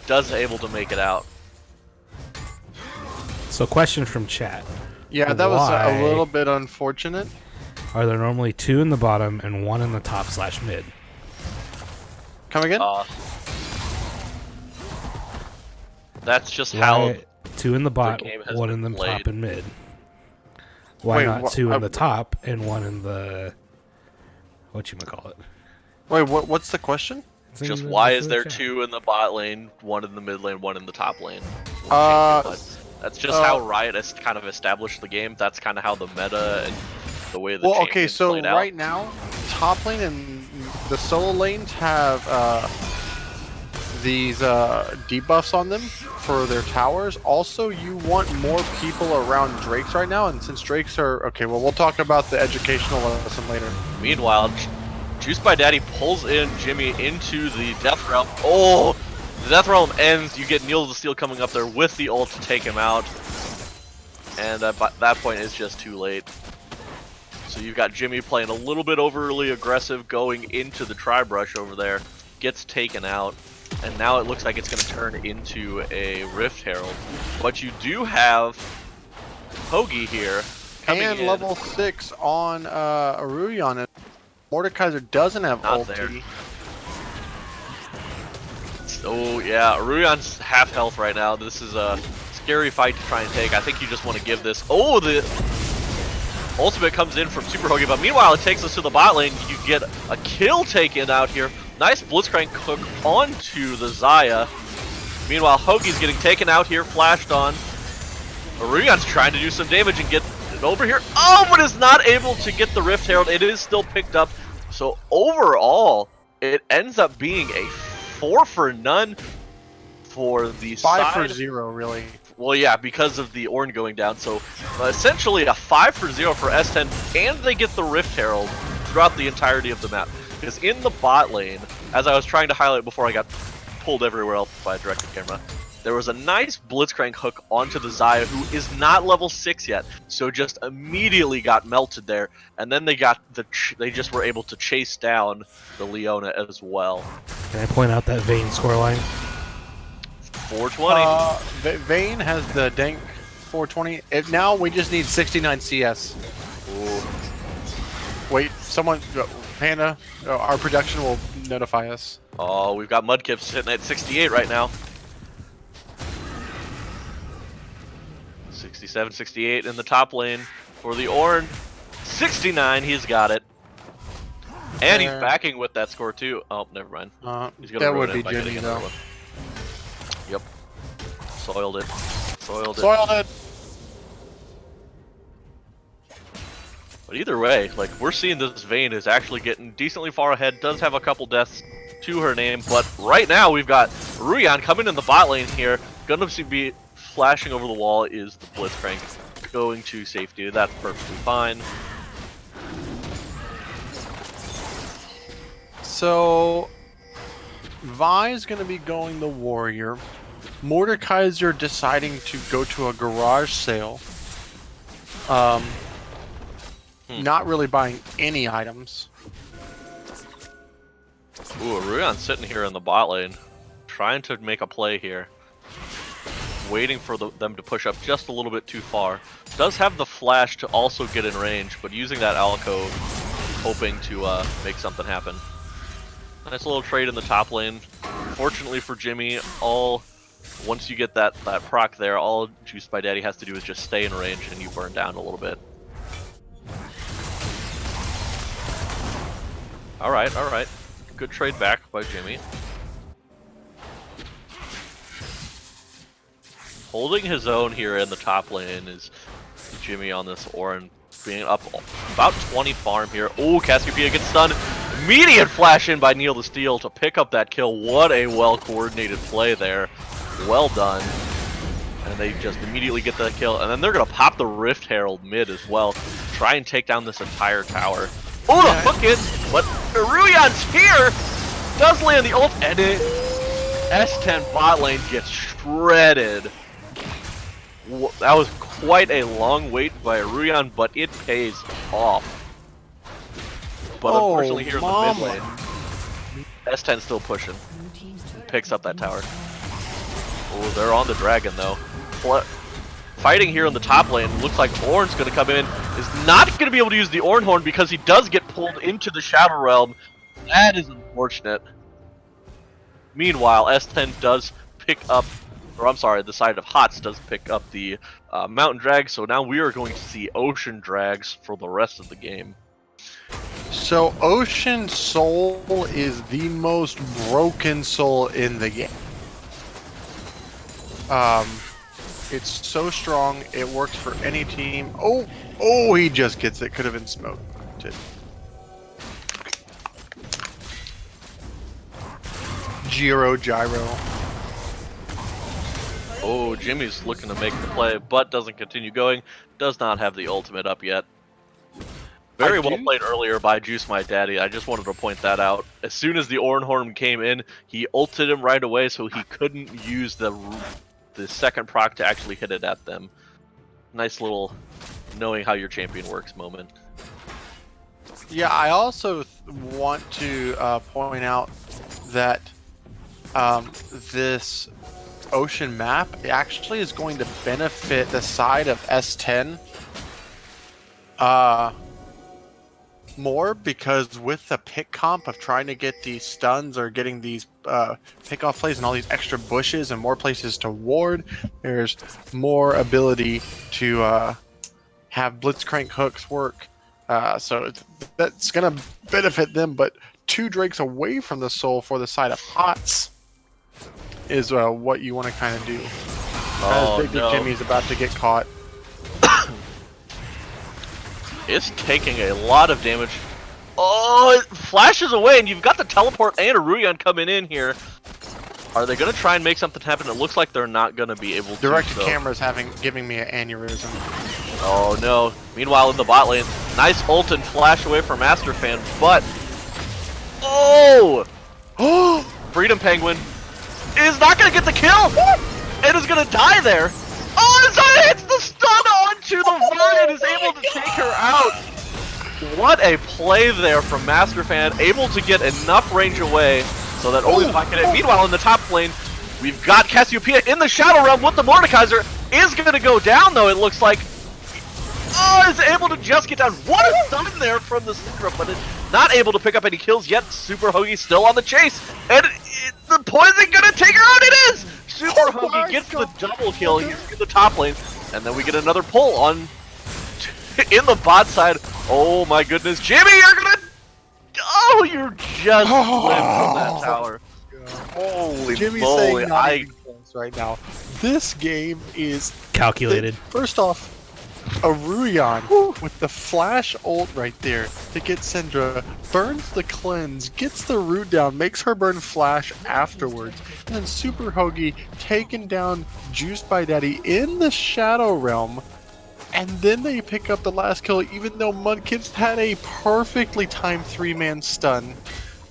[SPEAKER 3] does able to make it out.
[SPEAKER 2] So, question from chat.
[SPEAKER 4] Yeah, that was
[SPEAKER 2] Why
[SPEAKER 4] a little bit unfortunate.
[SPEAKER 2] are there normally 2 in the bottom and 1 in the top/mid?
[SPEAKER 4] Come again?
[SPEAKER 3] That's just
[SPEAKER 2] Why
[SPEAKER 3] how
[SPEAKER 2] 2 in the bot,
[SPEAKER 3] game has
[SPEAKER 2] 1 in the
[SPEAKER 3] been played.
[SPEAKER 2] top and mid? Why
[SPEAKER 4] Wait,
[SPEAKER 2] not
[SPEAKER 4] wha-
[SPEAKER 2] 2 in the top and 1 in the whatchamacallit?
[SPEAKER 4] Wait, what's the question?
[SPEAKER 3] just why is there 2 in the bot lane, 1 in the mid lane, 1 in the top lane? That's just how Riot has kind of established the game. That's kind of how the meta and the way the
[SPEAKER 4] Well, okay,
[SPEAKER 3] champions
[SPEAKER 4] so
[SPEAKER 3] played out.
[SPEAKER 4] right now, top lane and the solo lanes have these debuffs on them for their towers. Also, you want more people around Drakes right now, and since Drakes are okay, well, we'll talk about the educational lesson later.
[SPEAKER 3] Meanwhile, Juiced by Daddy pulls in Jimmy into the Death Realm. Oh, the Death Realm ends. You get Neil the Steel coming up there with the ult to take him out, and at that point, it's just too late. So you've got Jimmy playing a little bit overly aggressive, going into the Tri-Brush over there, gets taken out, and now it looks like it's going to turn into a Rift Herald. But you do have Hoagie here coming
[SPEAKER 4] And
[SPEAKER 3] in.
[SPEAKER 4] level 6 on Aurelion. And Mordekaiser doesn't have
[SPEAKER 3] Not
[SPEAKER 4] ulti.
[SPEAKER 3] Oh yeah, Aurelion's half health right now. This is a scary fight to try and take. I think you just want to give this. Oh, the ultimate comes in from Super Hoagie, but meanwhile it takes us to the bot lane. You get a kill taken out here. Nice Blitzcrank hook onto the Xayah. Meanwhile, Hoagie's getting taken out here, flashed on. Aurelion's trying to do some damage and get it over here. Oh, but is not able to get the Rift Herald. It is still picked up. So overall, it ends up being a 4 for none for the
[SPEAKER 4] 5 for
[SPEAKER 3] side.
[SPEAKER 4] 0, really.
[SPEAKER 3] Well, yeah, because of the Ornn going down. So essentially a 5 for 0 for S10, and they get the Rift Herald throughout the entirety of the map. Because in the bot lane, as I was trying to highlight before I got pulled everywhere else by a directed camera, there was a nice Blitzcrank hook onto the Xayah, who is not level 6 yet, so just immediately got melted there. And then they just were able to chase down the Leona as well.
[SPEAKER 2] Can I point out that Vayne scoreline?
[SPEAKER 3] 420.
[SPEAKER 4] Vayne has the dank 420. Now we just need 69 CS.
[SPEAKER 3] Ooh.
[SPEAKER 4] Wait, someone, Panda, our production will notify us.
[SPEAKER 3] Oh, we've got Mudkip sitting at 68 right now. 67, 68 in the top lane for the Ornn. 69, he's got it. And he's backing with that score too. Oh, never mind. He's gonna
[SPEAKER 4] That
[SPEAKER 3] ruin
[SPEAKER 4] would be
[SPEAKER 3] it by getting
[SPEAKER 4] Jimmy,
[SPEAKER 3] another
[SPEAKER 4] though.
[SPEAKER 3] one. Yep. Soiled it. Soiled it.
[SPEAKER 4] Soiled it.
[SPEAKER 3] But either way, like, we're seeing this Vayne is actually getting decently far ahead. Does have a couple deaths to her name, but right now we've got Aurelion coming in the bot lane here. Gonna be flashing over the wall is the Blitzcrank. Going to safety. That's perfectly fine.
[SPEAKER 4] So, Vi's going to be going the Warrior. Mordekaiser deciding to go to a garage sale. Not really buying any items.
[SPEAKER 3] Ooh, Aurelion's sitting here in the bot lane, trying to make a play here. Waiting for them to push up just a little bit too far. Does have the flash to also get in range, but using that alcove, hoping to make something happen. Nice little trade in the top lane. Fortunately for Jimmy, once you get that proc there, all Juiced by Daddy has to do is just stay in range and you burn down a little bit. Alright, alright. Good trade back by Jimmy. Holding his own here in the top lane is Jimmy on this Ornn, being up about 20 farm here. Oh, Cassiopeia gets stunned. Immediate flash in by Neil the Steel to pick up that kill. What a well-coordinated play there. Well done. And they just immediately get that kill. And then they're going to pop the Rift Herald mid as well. Try and take down this entire tower. Oh, the hook in! But Aurelion's here! Does land the ult, and S10 bot lane gets shredded. That was quite a long wait by Aurelion, but it pays off. But unfortunately here in the mid lane, S10 still pushing. Picks up that tower. Oh, they're on the dragon though. Fighting here in the top lane, looks like Ornn's going to come in. Is not going to be able to use the Ornn Horn because he does get pulled into the Shadow Realm. That is unfortunate. Meanwhile, S10 does pick up, or I'm sorry, the side of HOTS does pick up the Mountain Drag, so now we are going to see Ocean Drags for the rest of the game.
[SPEAKER 4] So, Ocean Soul is the most broken soul in the game. It's so strong, it works for any team. Oh, he just gets it. Could have been smoked. Giro gyro.
[SPEAKER 3] Oh, Jimmy's looking to make the play, but doesn't continue going. Does not have the ultimate up yet. Very well played earlier by Juice My Daddy. I just wanted to point that out. As soon as the Ornhorn came in, he ulted him right away, so he couldn't use the second proc to actually hit it at them. Nice little knowing how your champion works moment.
[SPEAKER 4] Yeah, I also want to point out that this ocean map actually is going to benefit the side of S10 more, because with the pick comp of trying to get these stuns or getting these pick off plays and all these extra bushes and more places to ward, there's more ability to have blitzcrank hooks work. So that's going to benefit them, but 2 Drakes away from the soul for the side of HOTS is what you want to kind of do.
[SPEAKER 3] Oh,
[SPEAKER 4] As Big Dick Jimmy's about to get caught.
[SPEAKER 3] It's taking a lot of damage. Oh, it flashes away, and you've got the teleport and a Ruyan coming in here. Are they going to try and make something happen? It looks like they're not going to be able to.
[SPEAKER 4] Direct camera's giving me an aneurysm.
[SPEAKER 3] Oh no. Meanwhile, in the bot lane, nice ult and flash away from Master Fan, but... Oh! Freedom Penguin is not going to get the kill! And is going to die there! Oh, and Zaya hits the stun onto the Vine and is able to take her out! What a play there from Master Fan, able to get enough range away so that only the Vine can hit. Meanwhile, in the top lane, we've got Cassiopeia in the Shadow Realm with the Mordekaiser. Is going to go down, though, it looks like. Oh, is able to just get down. What a stun there from the Syndra, but it's not able to pick up any kills yet. Super Hoagie still on the chase, and the poison gonna take her out. It is. Super Hoagie gets the double kill. He's in the top lane, and then we get another pull on in the bot side. Oh my goodness, Jimmy, you're gonna. Oh, you're just flipped from that tower. Holy
[SPEAKER 4] Jimmy's
[SPEAKER 3] moly!
[SPEAKER 4] saying not even close right now. This game is
[SPEAKER 2] Calculated.
[SPEAKER 4] First off, a Ruyan with the flash ult right there to get Syndra, burns the cleanse, gets the root down, makes her burn flash afterwards, and then Super Hoagie taking down Juiced by Daddy in the Shadow Realm, and then they pick up the last kill even though Mudkips had a perfectly timed 3-man stun.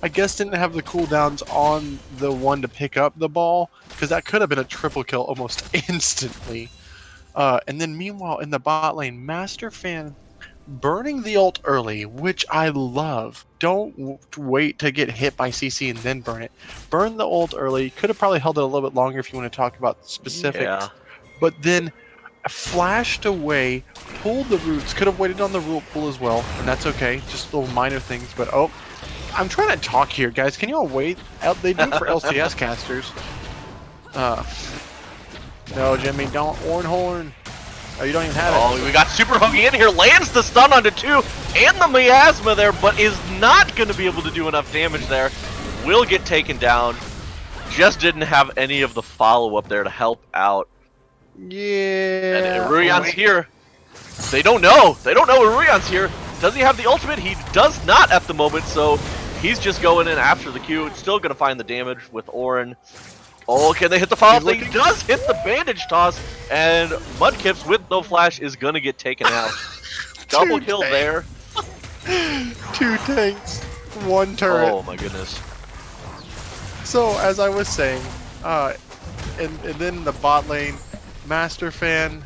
[SPEAKER 4] I guess didn't have the cooldowns on the one to pick up the ball, because that could have been a triple kill almost instantly. And then meanwhile in the bot lane, Master Fan burning the ult early, which I love. Don't wait to get hit by CC and then burn it. Burn the ult early. Could have probably held it a little bit longer if you want to talk about specifics.
[SPEAKER 3] Yeah.
[SPEAKER 4] But then flashed away, pulled the roots. Could have waited on the root pull as well, and that's okay. Just little minor things. But oh, I'm trying to talk here, guys. Can you all wait? They do for LCS casters. No, Jimmy, don't. Ornhorn. Oh, you don't even have it.
[SPEAKER 3] Oh, we got Super Hoagie in here, lands the stun onto 2 and the miasma there, but is not going to be able to do enough damage there. Will get taken down. Just didn't have any of the follow-up there to help out.
[SPEAKER 4] Yeah.
[SPEAKER 3] And Ruyan's here. They don't know. They don't know Ruyan's here. Does he have the ultimate? He does not at the moment, so he's just going in after the Q. Still going to find the damage with Orin. Oh, can they hit the follow-up? He does hit the bandage toss, and Mudkips with no flash is going to get taken out. Double kill there.
[SPEAKER 4] 2 tanks, 1 turret.
[SPEAKER 3] Oh my goodness.
[SPEAKER 4] So, as I was saying, and then in the bot lane, Master Fan,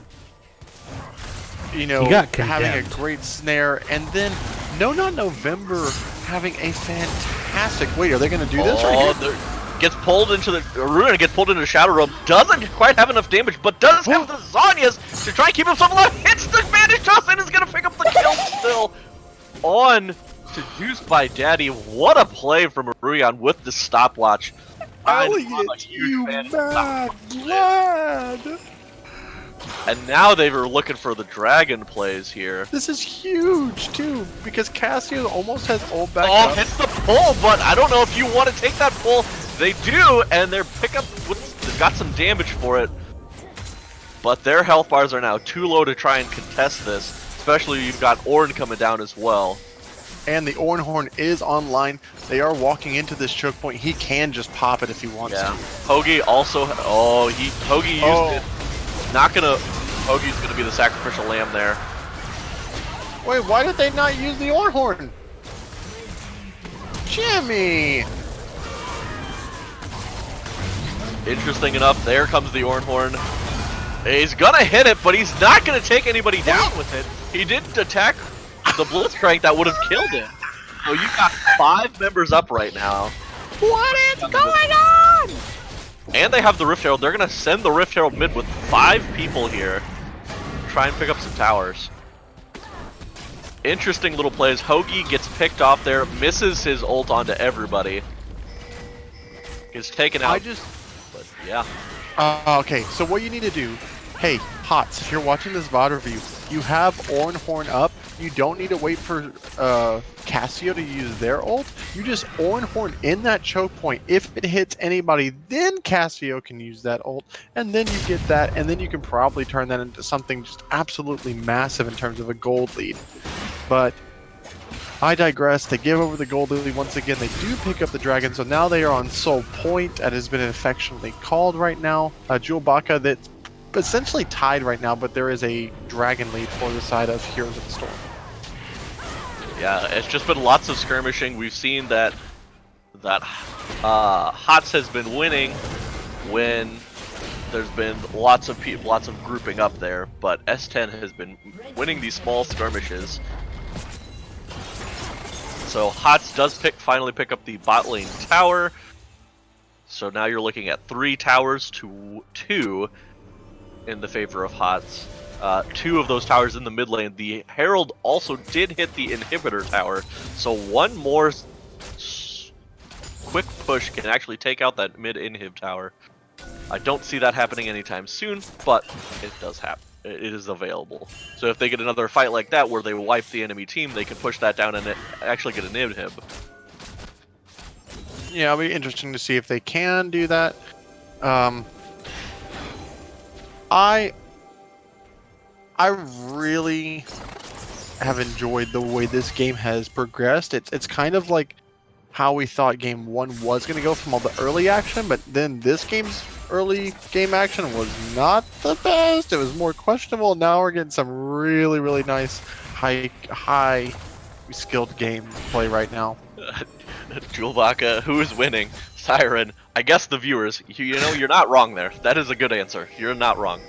[SPEAKER 4] you know,
[SPEAKER 2] He got
[SPEAKER 4] having a
[SPEAKER 2] condemned.
[SPEAKER 4] great snare, and then No Not November having a fantastic. Wait, are they going to do this right here?
[SPEAKER 3] Gets pulled into the Ruin, gets pulled into the Shadow Realm. Doesn't quite have enough damage, but does have the Zanyas to try and keep himself alive. Hits the bandage toss and is going to pick up the kill still. On to Juice by Daddy. What a play from Ruyan with the stopwatch.
[SPEAKER 4] Elliot, you mad lad!
[SPEAKER 3] And now they were looking for the dragon plays here.
[SPEAKER 4] This is huge too, because Cassio almost has ult back
[SPEAKER 3] Oh,
[SPEAKER 4] up.
[SPEAKER 3] hits the pull, but I don't know if you want to take that pull. They do, and their pickup, they've got some damage for it. But their health bars are now too low to try and contest this, especially you've got Ornn coming down as well.
[SPEAKER 4] and the Ornhorn is online. They are walking into this choke point. He can just pop it if he wants
[SPEAKER 3] Yeah.
[SPEAKER 4] to.
[SPEAKER 3] Hoagie also. Oh, Hoagie used it. Not gonna. Hoagie's gonna be the sacrificial lamb there.
[SPEAKER 4] Wait, why did they not use the Ornhorn? Jimmy!
[SPEAKER 3] Interesting enough, there comes the Ornhorn. He's gonna hit it, but he's not gonna take anybody down with it. He didn't attack the Blitzcrank that would have killed him. So you got 5 members up right now.
[SPEAKER 4] What is going on?
[SPEAKER 3] And they have the Rift Herald. They're gonna send the Rift Herald mid with 5 people here. Try and pick up some towers. Interesting little plays. Hoagie gets picked off there, misses his ult onto everybody. Gets taken out. But yeah.
[SPEAKER 4] Okay, so what you need to do, hey, HOTS, if you're watching this VOD review, you have Ornhorn up. You don't need to wait for Cassio to use their ult. You just Ornhorn in that choke point. If it hits anybody, then Cassio can use that ult, and then you get that, and then you can probably turn that into something just absolutely massive in terms of a gold lead. But I digress. They give over the gold lead once again. They do pick up the dragon, so now they are on Soul Point, that has been affectionately called right now. Jewel Baka, that's essentially tied right now, but there is a dragon lead for the side of Heroes of the Storm.
[SPEAKER 3] Yeah, it's just been lots of skirmishing. We've seen that HOTS has been winning when there's been lots of grouping up there, but S10 has been winning these small skirmishes. So HOTS does finally pick up the bot lane tower. So now you're looking at 3 towers to 2 in the favor of HOTS. 2 of those towers in the mid lane. The Herald also did hit the inhibitor tower, so one more quick push can actually take out that mid inhib tower. I don't see that happening anytime soon, but it does happen. It is available. So if they get another fight like that where they wipe the enemy team, they can push that down and actually get an inhib.
[SPEAKER 4] Yeah, it'll be interesting to see if they can do that. I really have enjoyed the way this game has progressed. It's kind of like how we thought game 1 was going to go from all the early action, but then this game's early game action was not the best. It was more questionable. Now we're getting some really, really nice high skilled game play right now.
[SPEAKER 3] Jewel Baka, who is winning? Siren. I guess the viewers. You know, you're not wrong there. That is a good answer. You're not wrong.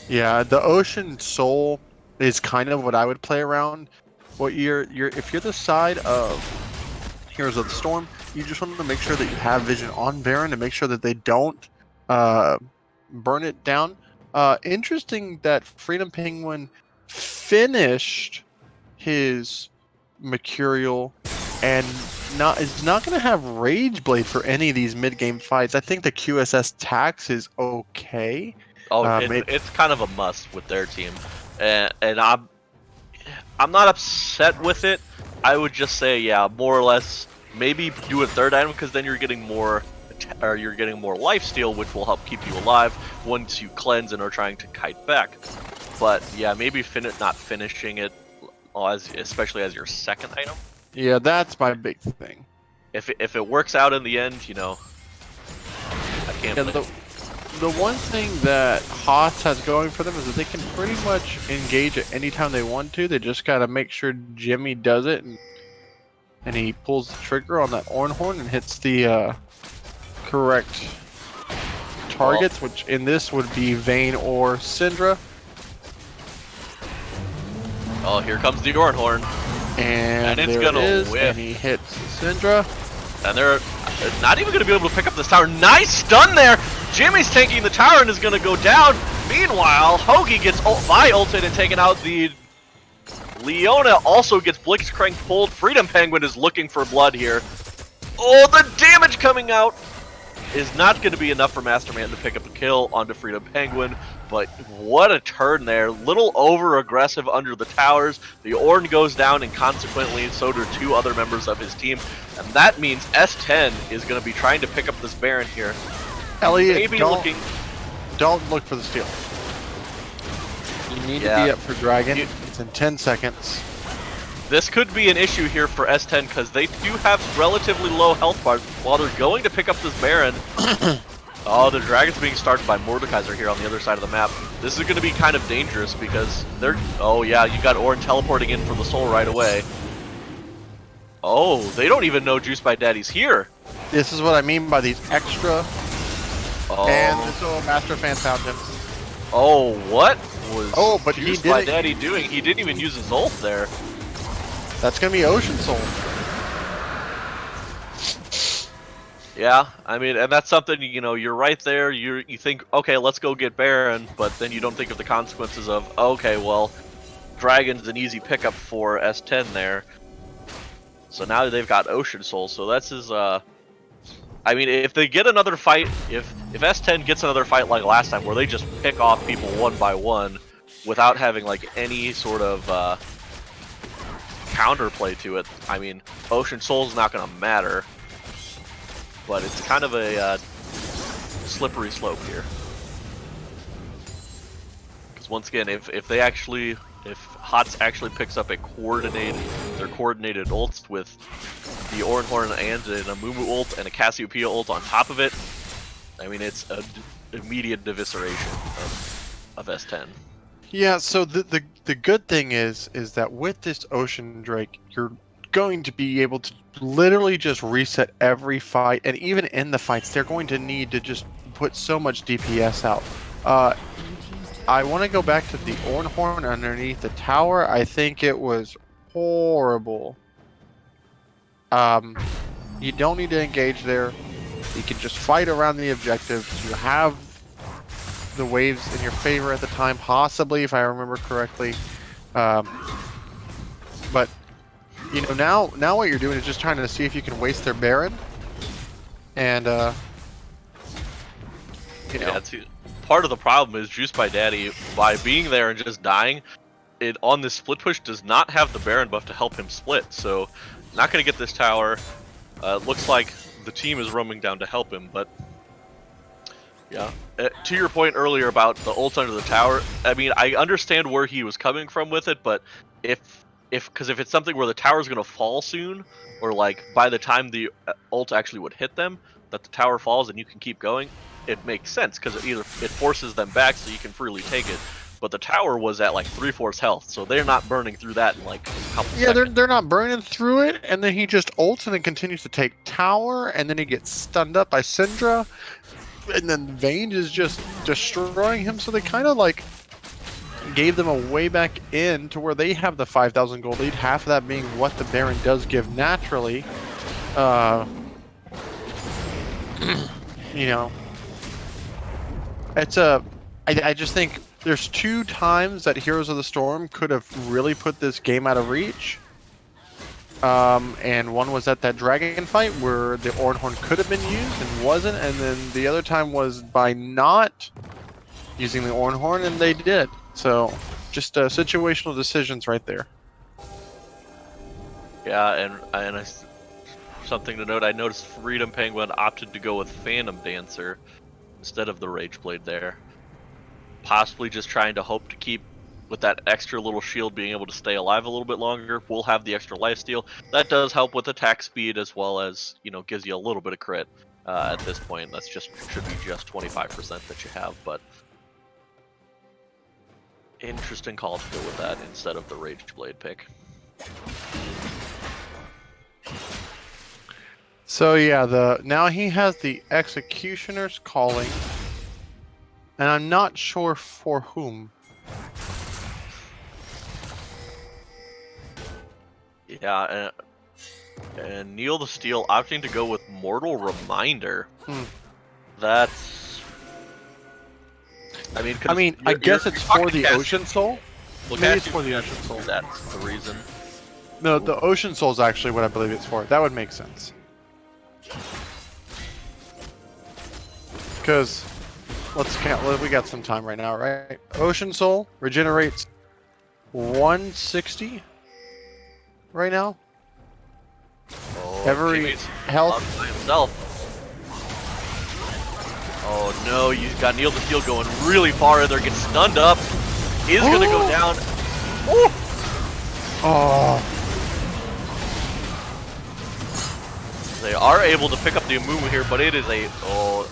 [SPEAKER 4] Yeah, the Ocean Soul is kind of what I would play around. What if you're the side of Heroes of the Storm, you just want to make sure that you have vision on Baron to make sure that they don't burn it down. Interesting that Freedom Penguin finished his Mercurial and is not going to have Rage Blade for any of these mid game fights. I think the QSS tax is okay.
[SPEAKER 3] Oh, it's kind of a must with their team, and I'm not upset with it. I would just say, yeah, more or less, maybe do a 3rd item because then you're getting more lifesteal, which will help keep you alive once you cleanse and are trying to kite back. But yeah, maybe not finishing it, especially as your 2nd item.
[SPEAKER 4] Yeah, that's my big thing.
[SPEAKER 3] If it works out in the end, you know, I can't.
[SPEAKER 4] Yeah, the one thing that HOTS has going for them is that they can pretty much engage at any time they want to. They just gotta make sure Jimmy does it, and he pulls the trigger on that Ornhorn and hits the correct targets, which in this would be Vayne or Syndra.
[SPEAKER 3] Oh, here comes the Ornhorn.
[SPEAKER 4] And
[SPEAKER 3] it's
[SPEAKER 4] there
[SPEAKER 3] gonna
[SPEAKER 4] it is,
[SPEAKER 3] whiff.
[SPEAKER 4] and he hits Syndra.
[SPEAKER 3] And they're not even going to be able to pick up this tower. Nice stun there! Jimmy's taking the tower and is going to go down. Meanwhile, Hoagie gets ulted and taken out. The Leona also gets Blitzcrank pulled. Freedom Penguin is looking for blood here. Oh, the damage coming out is not going to be enough for Masterman to pick up a kill onto Freedom Penguin. But what a turn there. Little over-aggressive under the towers. The Ornn goes down, and consequently, so do 2 other members of his team. And that means S10 is going to be trying to pick up this Baron here.
[SPEAKER 4] Elliot,
[SPEAKER 3] Maybe
[SPEAKER 4] don't look for the steal. You need to
[SPEAKER 3] Yeah.
[SPEAKER 4] be up for Dragon.
[SPEAKER 3] You-
[SPEAKER 4] It's in 10 seconds.
[SPEAKER 3] This could be an issue here for S10 because they do have relatively low health bars while they're going to pick up this Baron. Oh, the Dragon's being started by Mordekaiser here on the other side of the map. This is going to be kind of dangerous because they're... Oh yeah, you got Ornn teleporting in for the soul right away. Oh, they don't even know Juice by Daddy's here.
[SPEAKER 4] This is what I mean by these extra.
[SPEAKER 3] Oh.
[SPEAKER 4] And this little Master Fan found him.
[SPEAKER 3] Oh, what was
[SPEAKER 4] but he
[SPEAKER 3] Juice
[SPEAKER 4] did
[SPEAKER 3] by
[SPEAKER 4] it.
[SPEAKER 3] Daddy doing? He didn't even use his ult there.
[SPEAKER 4] That's gonna be Ocean Soul.
[SPEAKER 3] Yeah, I mean, and that's something, you know, you're right there, you think, okay, let's go get Baron, but then you don't think of the consequences of, okay, well, Dragon's an easy pickup for S10 there. So now they've got Ocean Soul, so that's his, I mean, if they get another fight, if S10 gets another fight like last time, where they just pick off people one by one, without having, like, any sort of, counterplay to it, I mean, Ocean Soul's not gonna matter. But it's kind of a slippery slope here. Because once again, if HOTS actually picks up their coordinated ults with the Ornn Horn and an Amumu ult and a Cassiopeia ult on top of it, I mean it's an immediate evisceration of S10.
[SPEAKER 4] Yeah, so the good thing is that with this Ocean Drake, you're going to be able to literally just reset every fight, and even in the fights, they're going to need to just put so much DPS out. I want to go back to the Ornn Horn underneath the tower. I think it was horrible. You don't need to engage there. You can just fight around the objective. You have the waves in your favor at the time, possibly, if I remember correctly. But you know, now what you're doing is just trying to see if you can waste their Baron, and you know.
[SPEAKER 3] Yeah, part of the problem is Juice by Daddy, by being there and just dying, it on this split push does not have the Baron buff to help him split. So, not gonna get this tower. Looks like the team is roaming down to help him, but yeah. To your point earlier about the ult under the tower, I mean, I understand where he was coming from with it, but because if it's something where the tower's gonna fall soon, or like by the time the ult actually would hit them, that the tower falls and you can keep going, it makes sense because it forces them back so you can freely take it. But the tower was at like 3/4 health, so they're not burning through that in like a couple seconds.
[SPEAKER 4] They're not burning through it, and then he just ults and then continues to take tower, and then he gets stunned up by Syndra, and then Vayne is just destroying him. So they kind of like gave them a way back in to where they have the 5,000 gold lead, half of that being what the Baron does give naturally. You know, it's I just think there's 2 times that Heroes of the Storm could have really put this game out of reach. And one was at that dragon fight where the Ornn Horn could have been used and wasn't, and then the other time was by not using the Ornn Horn, and they did. So, just situational decisions right there.
[SPEAKER 3] Yeah, and something to note, I noticed Freedom Penguin opted to go with Phantom Dancer instead of the Rage Blade there. Possibly just trying to hope to keep, with that extra little shield, being able to stay alive a little bit longer. We'll have the extra lifesteal. That does help with attack speed as well as, you know, gives you a little bit of crit at this point. That's just should be just 25% that you have, but interesting call to go with that instead of the Rage Blade pick.
[SPEAKER 4] So yeah, now he has the Executioner's Calling, and I'm not sure for whom.
[SPEAKER 3] Yeah, and Neil the Steel opting to go with Mortal Reminder. That's... I mean,
[SPEAKER 4] I guess it's for the
[SPEAKER 3] Cass-
[SPEAKER 4] Ocean Soul.
[SPEAKER 3] Well,
[SPEAKER 4] Maybe it's
[SPEAKER 3] Cassie-
[SPEAKER 4] for the Ocean Soul.
[SPEAKER 3] That's the reason.
[SPEAKER 4] No, the Ocean Soul is actually what I believe it's for. That would make sense. Because let's count. We got some time right now, right? Ocean Soul regenerates 160 right now.
[SPEAKER 3] Oh,
[SPEAKER 4] Every
[SPEAKER 3] teammates
[SPEAKER 4] health.
[SPEAKER 3] up by himself. Oh no, you got Neil the Steel going really far in there, gets stunned up. is going to go down.
[SPEAKER 4] Oh.
[SPEAKER 3] They are able to pick up the Amumu here, but it is a... Oh.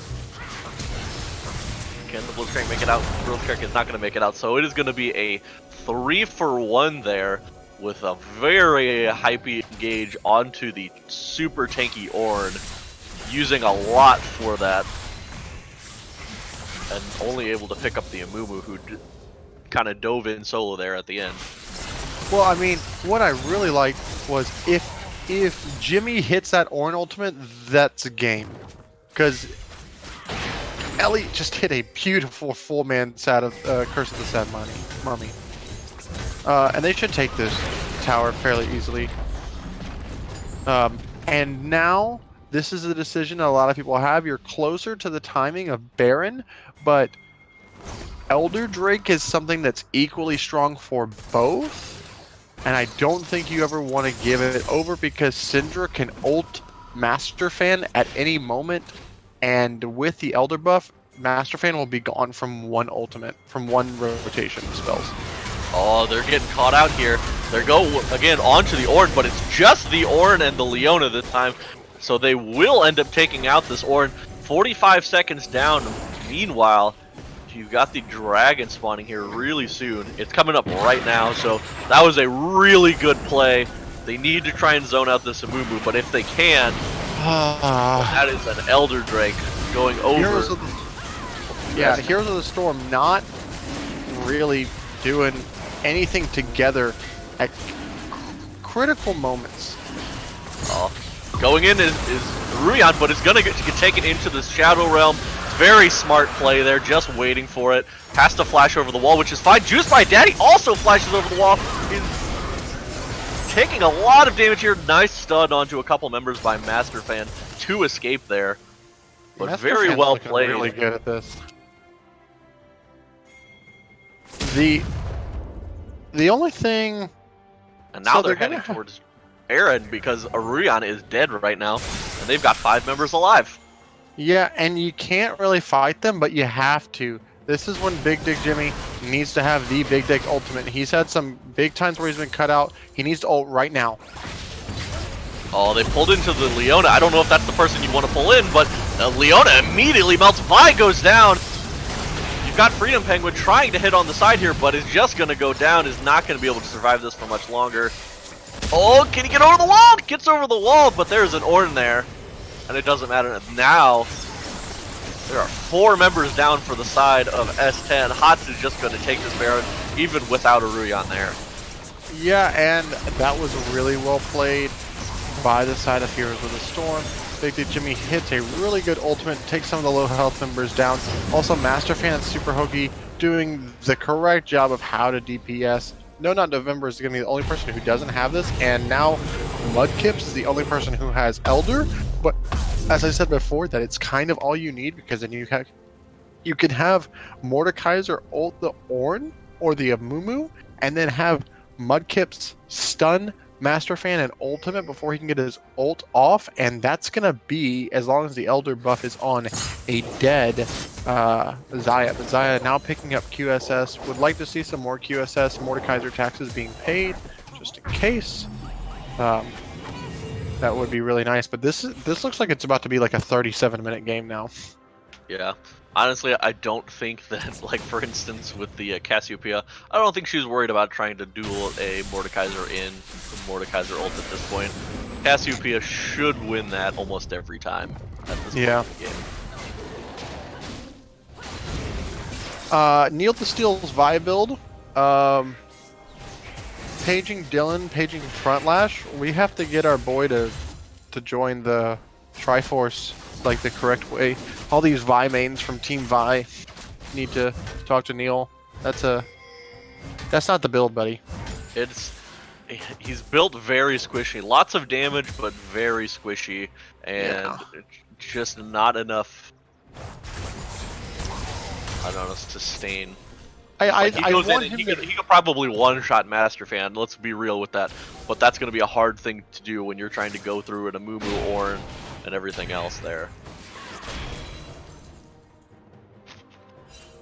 [SPEAKER 3] Can the Blitzcrank make it out? Blitzcrank is not going to make it out, so it is going to be a 3-for-1 there with a very hypey engage onto the super tanky Ornn, using a lot for that, and only able to pick up the Amumu, who kind of dove in solo there at the end.
[SPEAKER 4] Well, I mean, what I really liked was if Jimmy hits that Ornn ultimate, that's a game. Because Ellie just hit a beautiful full man Curse of the Sad Mummy. And they should take this tower fairly easily. And now, this is a decision that a lot of people have. You're closer to the timing of Baron, but Elder Drake is something that's equally strong for both. And I don't think you ever want to give it over because Syndra can ult Master Fan at any moment. And with the Elder buff, Master Fan will be gone from one ultimate, from one rotation of spells.
[SPEAKER 3] Oh, they're getting caught out here. They go again onto the Ornn, but it's just the Ornn and the Leona this time. So they will end up taking out this Ornn. 45 seconds down. Meanwhile, you've got the dragon spawning here really soon. It's coming up right now, so that was a really good play. They need to try and zone out this Amumu, but if they can, that is an Elder Drake going over.
[SPEAKER 4] Heroes of the Storm not really doing anything together at critical moments.
[SPEAKER 3] Going in is Ruyan, but it's going to get taken into the Shadow Realm. Very smart play there, just waiting for it. Has to flash over the wall, which is fine. Juiced by Daddy also flashes over the wall. He's taking a lot of damage here. Nice stun onto a couple members by Master Fan to escape there. But
[SPEAKER 4] Master
[SPEAKER 3] very
[SPEAKER 4] Fan's
[SPEAKER 3] well
[SPEAKER 4] looking
[SPEAKER 3] played.
[SPEAKER 4] Really good at this. The only thing...
[SPEAKER 3] And now they're heading towards Aaron because Aruyan is dead right now. And they've got 5 members alive.
[SPEAKER 4] Yeah, and you can't really fight them, but you have to. This is when Big Dick Jimmy needs to have the Big Dick ultimate. He's had some big times where he's been cut out. He needs to ult right now.
[SPEAKER 3] Oh, they pulled into the Leona. I don't know if that's the person you want to pull in, but Leona immediately melts. Vi goes down. You've got Freedom Penguin trying to hit on the side here, but is just going to go down. Is not going to be able to survive this for much longer. Oh, can he get over the wall? Gets over the wall, but there's an Ornn there. And it doesn't matter. Now, there are 4 members down for the side of S10. HOTS is just going to take this Baron, even without a Ruyan there.
[SPEAKER 4] Yeah, and that was really well played by the side of Heroes of the Storm. Big Dick Jimmy hits a really good ultimate, takes some of the low health members down. Also, Master Fan and Super Hoagie doing the correct job of how to DPS. No, not November is going to be the only person who doesn't have this, and now Mudkips is the only person who has Elder. But as I said before, that it's kind of all you need because then you can have Mordekaiser ult the Ornn or the Amumu, and then have Mudkips stun Master Fan and ultimate before he can get his ult off, and that's gonna be, as long as the Elder buff is on, a dead Xayah. But Xayah now picking up QSS. Would like to see some more QSS Mordekaiser taxes being paid, just in case. That would be really nice. But this looks like it's about to be like a 37-minute game now.
[SPEAKER 3] Yeah. Honestly, I don't think that, like, for instance, with the Cassiopeia, I don't think she's worried about trying to duel a Mordekaiser in the Mordekaiser ult at this point. Cassiopeia should win that almost every time at this point in the game.
[SPEAKER 4] Neil the Steel's Vi build. Paging Dylan, paging Frontlash. We have to get our boy to join the Triforce like the correct way. All these Vi mains from Team Vi need to talk to Neil. That's not the build, buddy.
[SPEAKER 3] He's built very squishy. Lots of damage, but very squishy, and just not enough. I don't know, sustain. He could probably one-shot Master Fan. Let's be real with that. But that's going to be a hard thing to do when you're trying to go through an Amumu, Ornn, and everything else there.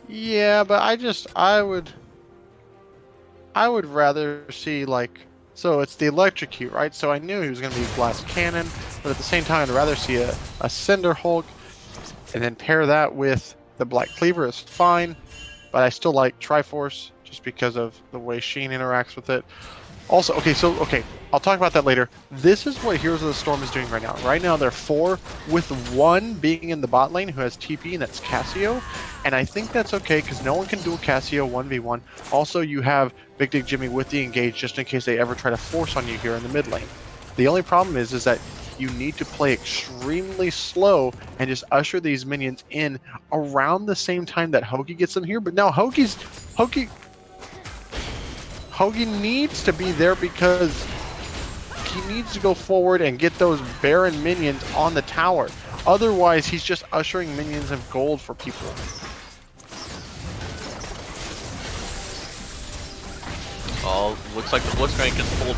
[SPEAKER 4] Yeah, but I would I would rather see like, so it's the electrocute, right? So I knew he was going to be blast cannon, but at the same time, I'd rather see a cinder Hulk, and then pair that with the black cleaver is fine. But I still like Triforce just because of the way Sheen interacts with it. Also, okay, I'll talk about that later. This is what Heroes of the Storm is doing right now. Right now, they're 4 with 1 being in the bot lane who has TP, and that's Cassio. And I think that's okay because no one can duel Cassio 1v1. Also, you have Big Dick Jimmy with the engage just in case they ever try to force on you here in the mid lane. The only problem is that you need to play extremely slow and just usher these minions in around the same time that Hoagie gets them here. But now Hoagie needs to be there because he needs to go forward and get those Baron minions on the tower. Otherwise, he's just ushering minions of gold for people.
[SPEAKER 3] Oh, looks like the Blitzcrank gets pulled.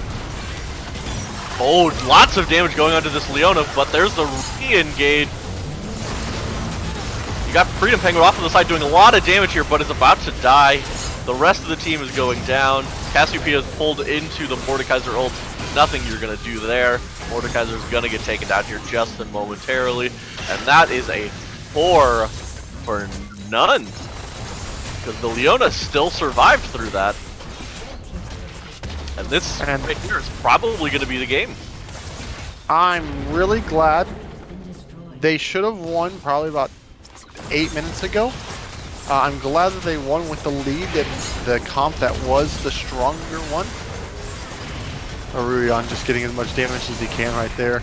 [SPEAKER 3] Oh, lots of damage going onto this Leona, but there's the re-engage. You got Freedom Penguin off to the side doing a lot of damage here, but is about to die. The rest of the team is going down. Cassiopeia is pulled into the Mordekaiser ult. Nothing you're going to do there. Mordekaiser's going to get taken down here just momentarily. And that is a 4 for none. Because the Leona still survived through that. And this right here is probably going to be the game.
[SPEAKER 4] I'm really glad. They should have won probably about 8 minutes ago. I'm glad that they won with the lead that the comp that was the stronger one. Aurelion just getting as much damage as he can right there.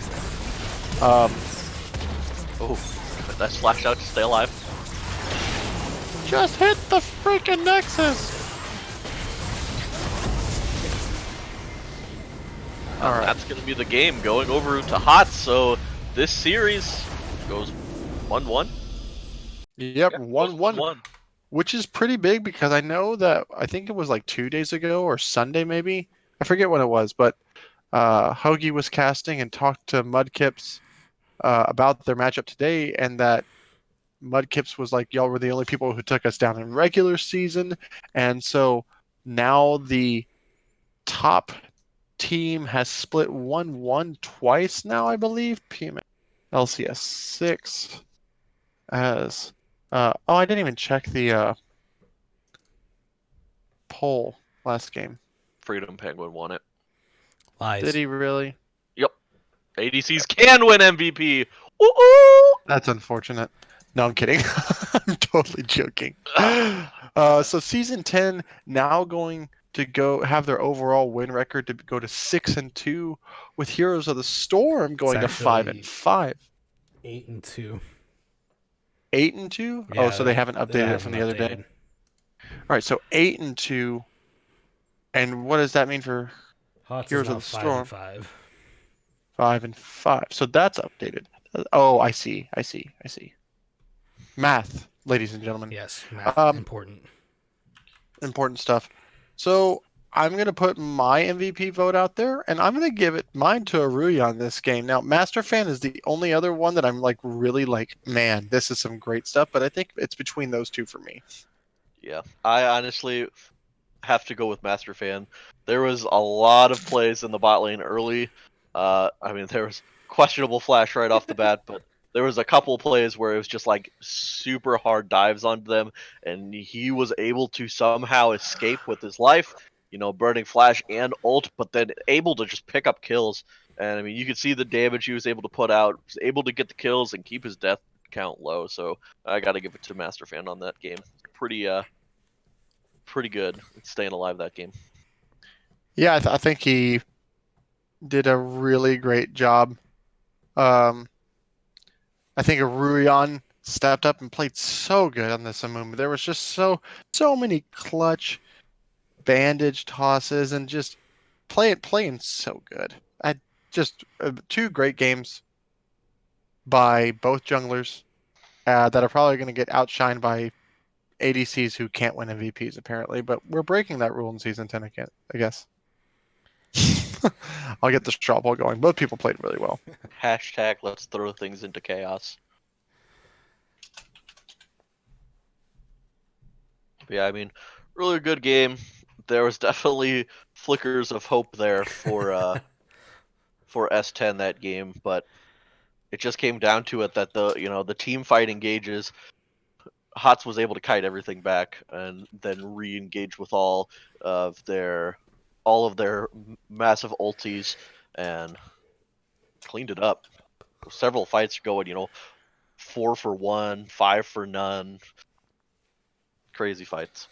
[SPEAKER 3] Oh, that splashed out to stay alive.
[SPEAKER 4] Just hit the freaking Nexus!
[SPEAKER 3] Alright. That's going to be the game going over to HOTS. So this series goes 1-1.
[SPEAKER 4] Yep, 1-1. Which is pretty big because I know that I think it was like 2 days ago or Sunday maybe. I forget when it was, but Hoagie was casting and talked to Mudkips about their matchup today, and that Mudkips was like, y'all were the only people who took us down in regular season. And so now the top team has split 1-1 twice now, I believe. PM LCS 6 as I didn't even check the poll last game.
[SPEAKER 3] Freedom Penguin won it.
[SPEAKER 2] Lies.
[SPEAKER 4] Did he really?
[SPEAKER 3] Yep. ADCs can win MVP. Ooh!
[SPEAKER 4] That's unfortunate. No, I'm kidding. I'm totally joking. So season 10 now going to go have their overall win record to go to 6-2, with Heroes of the Storm going to 5-5.
[SPEAKER 2] 8-2.
[SPEAKER 4] 8-2?
[SPEAKER 2] Yeah,
[SPEAKER 4] oh, so they haven't updated it from the other day. All right, so 8-2. And what does that mean for
[SPEAKER 2] HOTS
[SPEAKER 4] Heroes
[SPEAKER 2] is now
[SPEAKER 4] of the Storm?
[SPEAKER 2] 5-5.
[SPEAKER 4] 5-5. So that's updated. Oh, I see. Math, ladies and gentlemen.
[SPEAKER 2] Yes, math, important.
[SPEAKER 4] Important stuff. So I'm going to put my MVP vote out there, and I'm going to give it mine to Aruya this game. Now, Master Fan is the only other one that I'm like really like, man, this is some great stuff, but I think it's between those two for me.
[SPEAKER 3] Yeah, I honestly have to go with Master Fan. There was a lot of plays in the bot lane early. I mean, there was questionable flash right off the bat, but there was a couple plays where it was just like super hard dives onto them, and he was able to somehow escape with his life, you know, burning flash and ult, but then able to just pick up kills. And I mean, you could see the damage he was able to put out, was able to get the kills and keep his death count low. So I got to give it to Master Fan on that game. Pretty good at staying alive that game.
[SPEAKER 4] Yeah, I think he did a really great job. I think Aruyan stepped up and played so good on this Amumu. There was just so many clutch bandage tosses and just playing so good. I just 2 great games by both junglers that are probably going to get outshined by ADCs who can't win MVPs apparently, but we're breaking that rule in season 10 again, I guess. I'll get the straw poll going. Both people played really well.
[SPEAKER 3] Hashtag let's throw things into chaos. Yeah, I mean, really good game. there was definitely flickers of hope there for S10 that game, but it just came down to it that the team fight engages. HOTS was able to kite everything back and then re-engage with all of their massive ultis and cleaned it up. Several fights going, 4-for-1, 5-for-none. Crazy fights.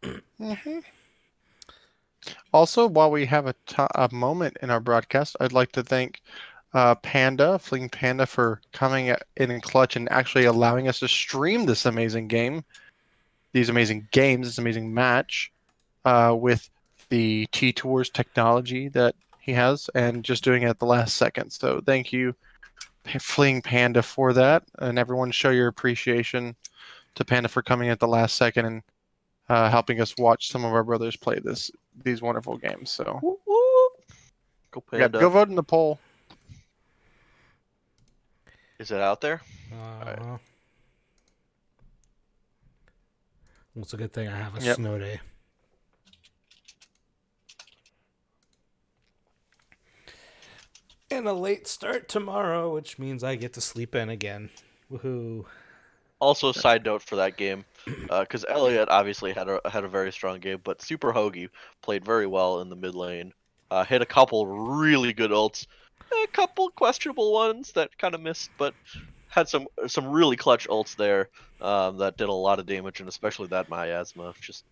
[SPEAKER 4] Hmm. Also, while we have a moment in our broadcast, I'd like to thank Fleeing Panda, for coming in clutch and actually allowing us to stream this amazing game, these amazing games, this amazing match, with the T-Tours technology that he has, and just doing it at the last second. So thank you, Fleeing Panda, for that, and everyone show your appreciation to Panda for coming at the last second and helping us watch some of our brothers play these wonderful games. So
[SPEAKER 3] Woo woo. Go
[SPEAKER 4] yeah,
[SPEAKER 3] Panda.
[SPEAKER 4] go vote in the poll.
[SPEAKER 3] Is it out there?
[SPEAKER 2] It's a good thing I have a
[SPEAKER 4] Yep.
[SPEAKER 2] snow day. And a late start tomorrow, which means I get to sleep in again. Woohoo.
[SPEAKER 3] Also, side note for that game, because Elliot obviously had a very strong game, but Super Hoagie played very well in the mid lane. Hit a couple really good ults, a couple questionable ones that kind of missed, but had some really clutch ults there that did a lot of damage, and especially that miasma just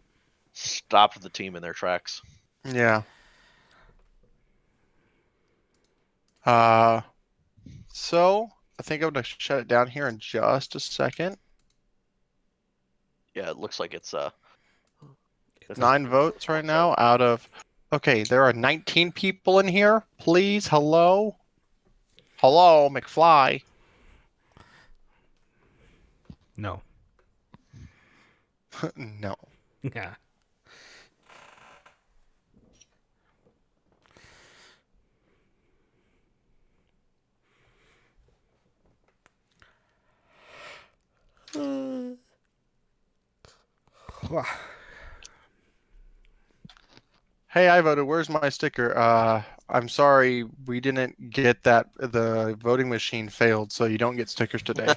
[SPEAKER 3] stopped the team in their tracks.
[SPEAKER 4] Yeah. So I think I'm gonna shut it down here in just a second.
[SPEAKER 3] Yeah, it looks like it's
[SPEAKER 4] 9 votes right now out of. Okay, there are 19 people in here. Please, hello, McFly.
[SPEAKER 2] No.
[SPEAKER 4] No.
[SPEAKER 2] Yeah.
[SPEAKER 4] Hey, I voted. Where's my sticker? I'm sorry, we didn't get that. The voting machine failed, so you don't get stickers today.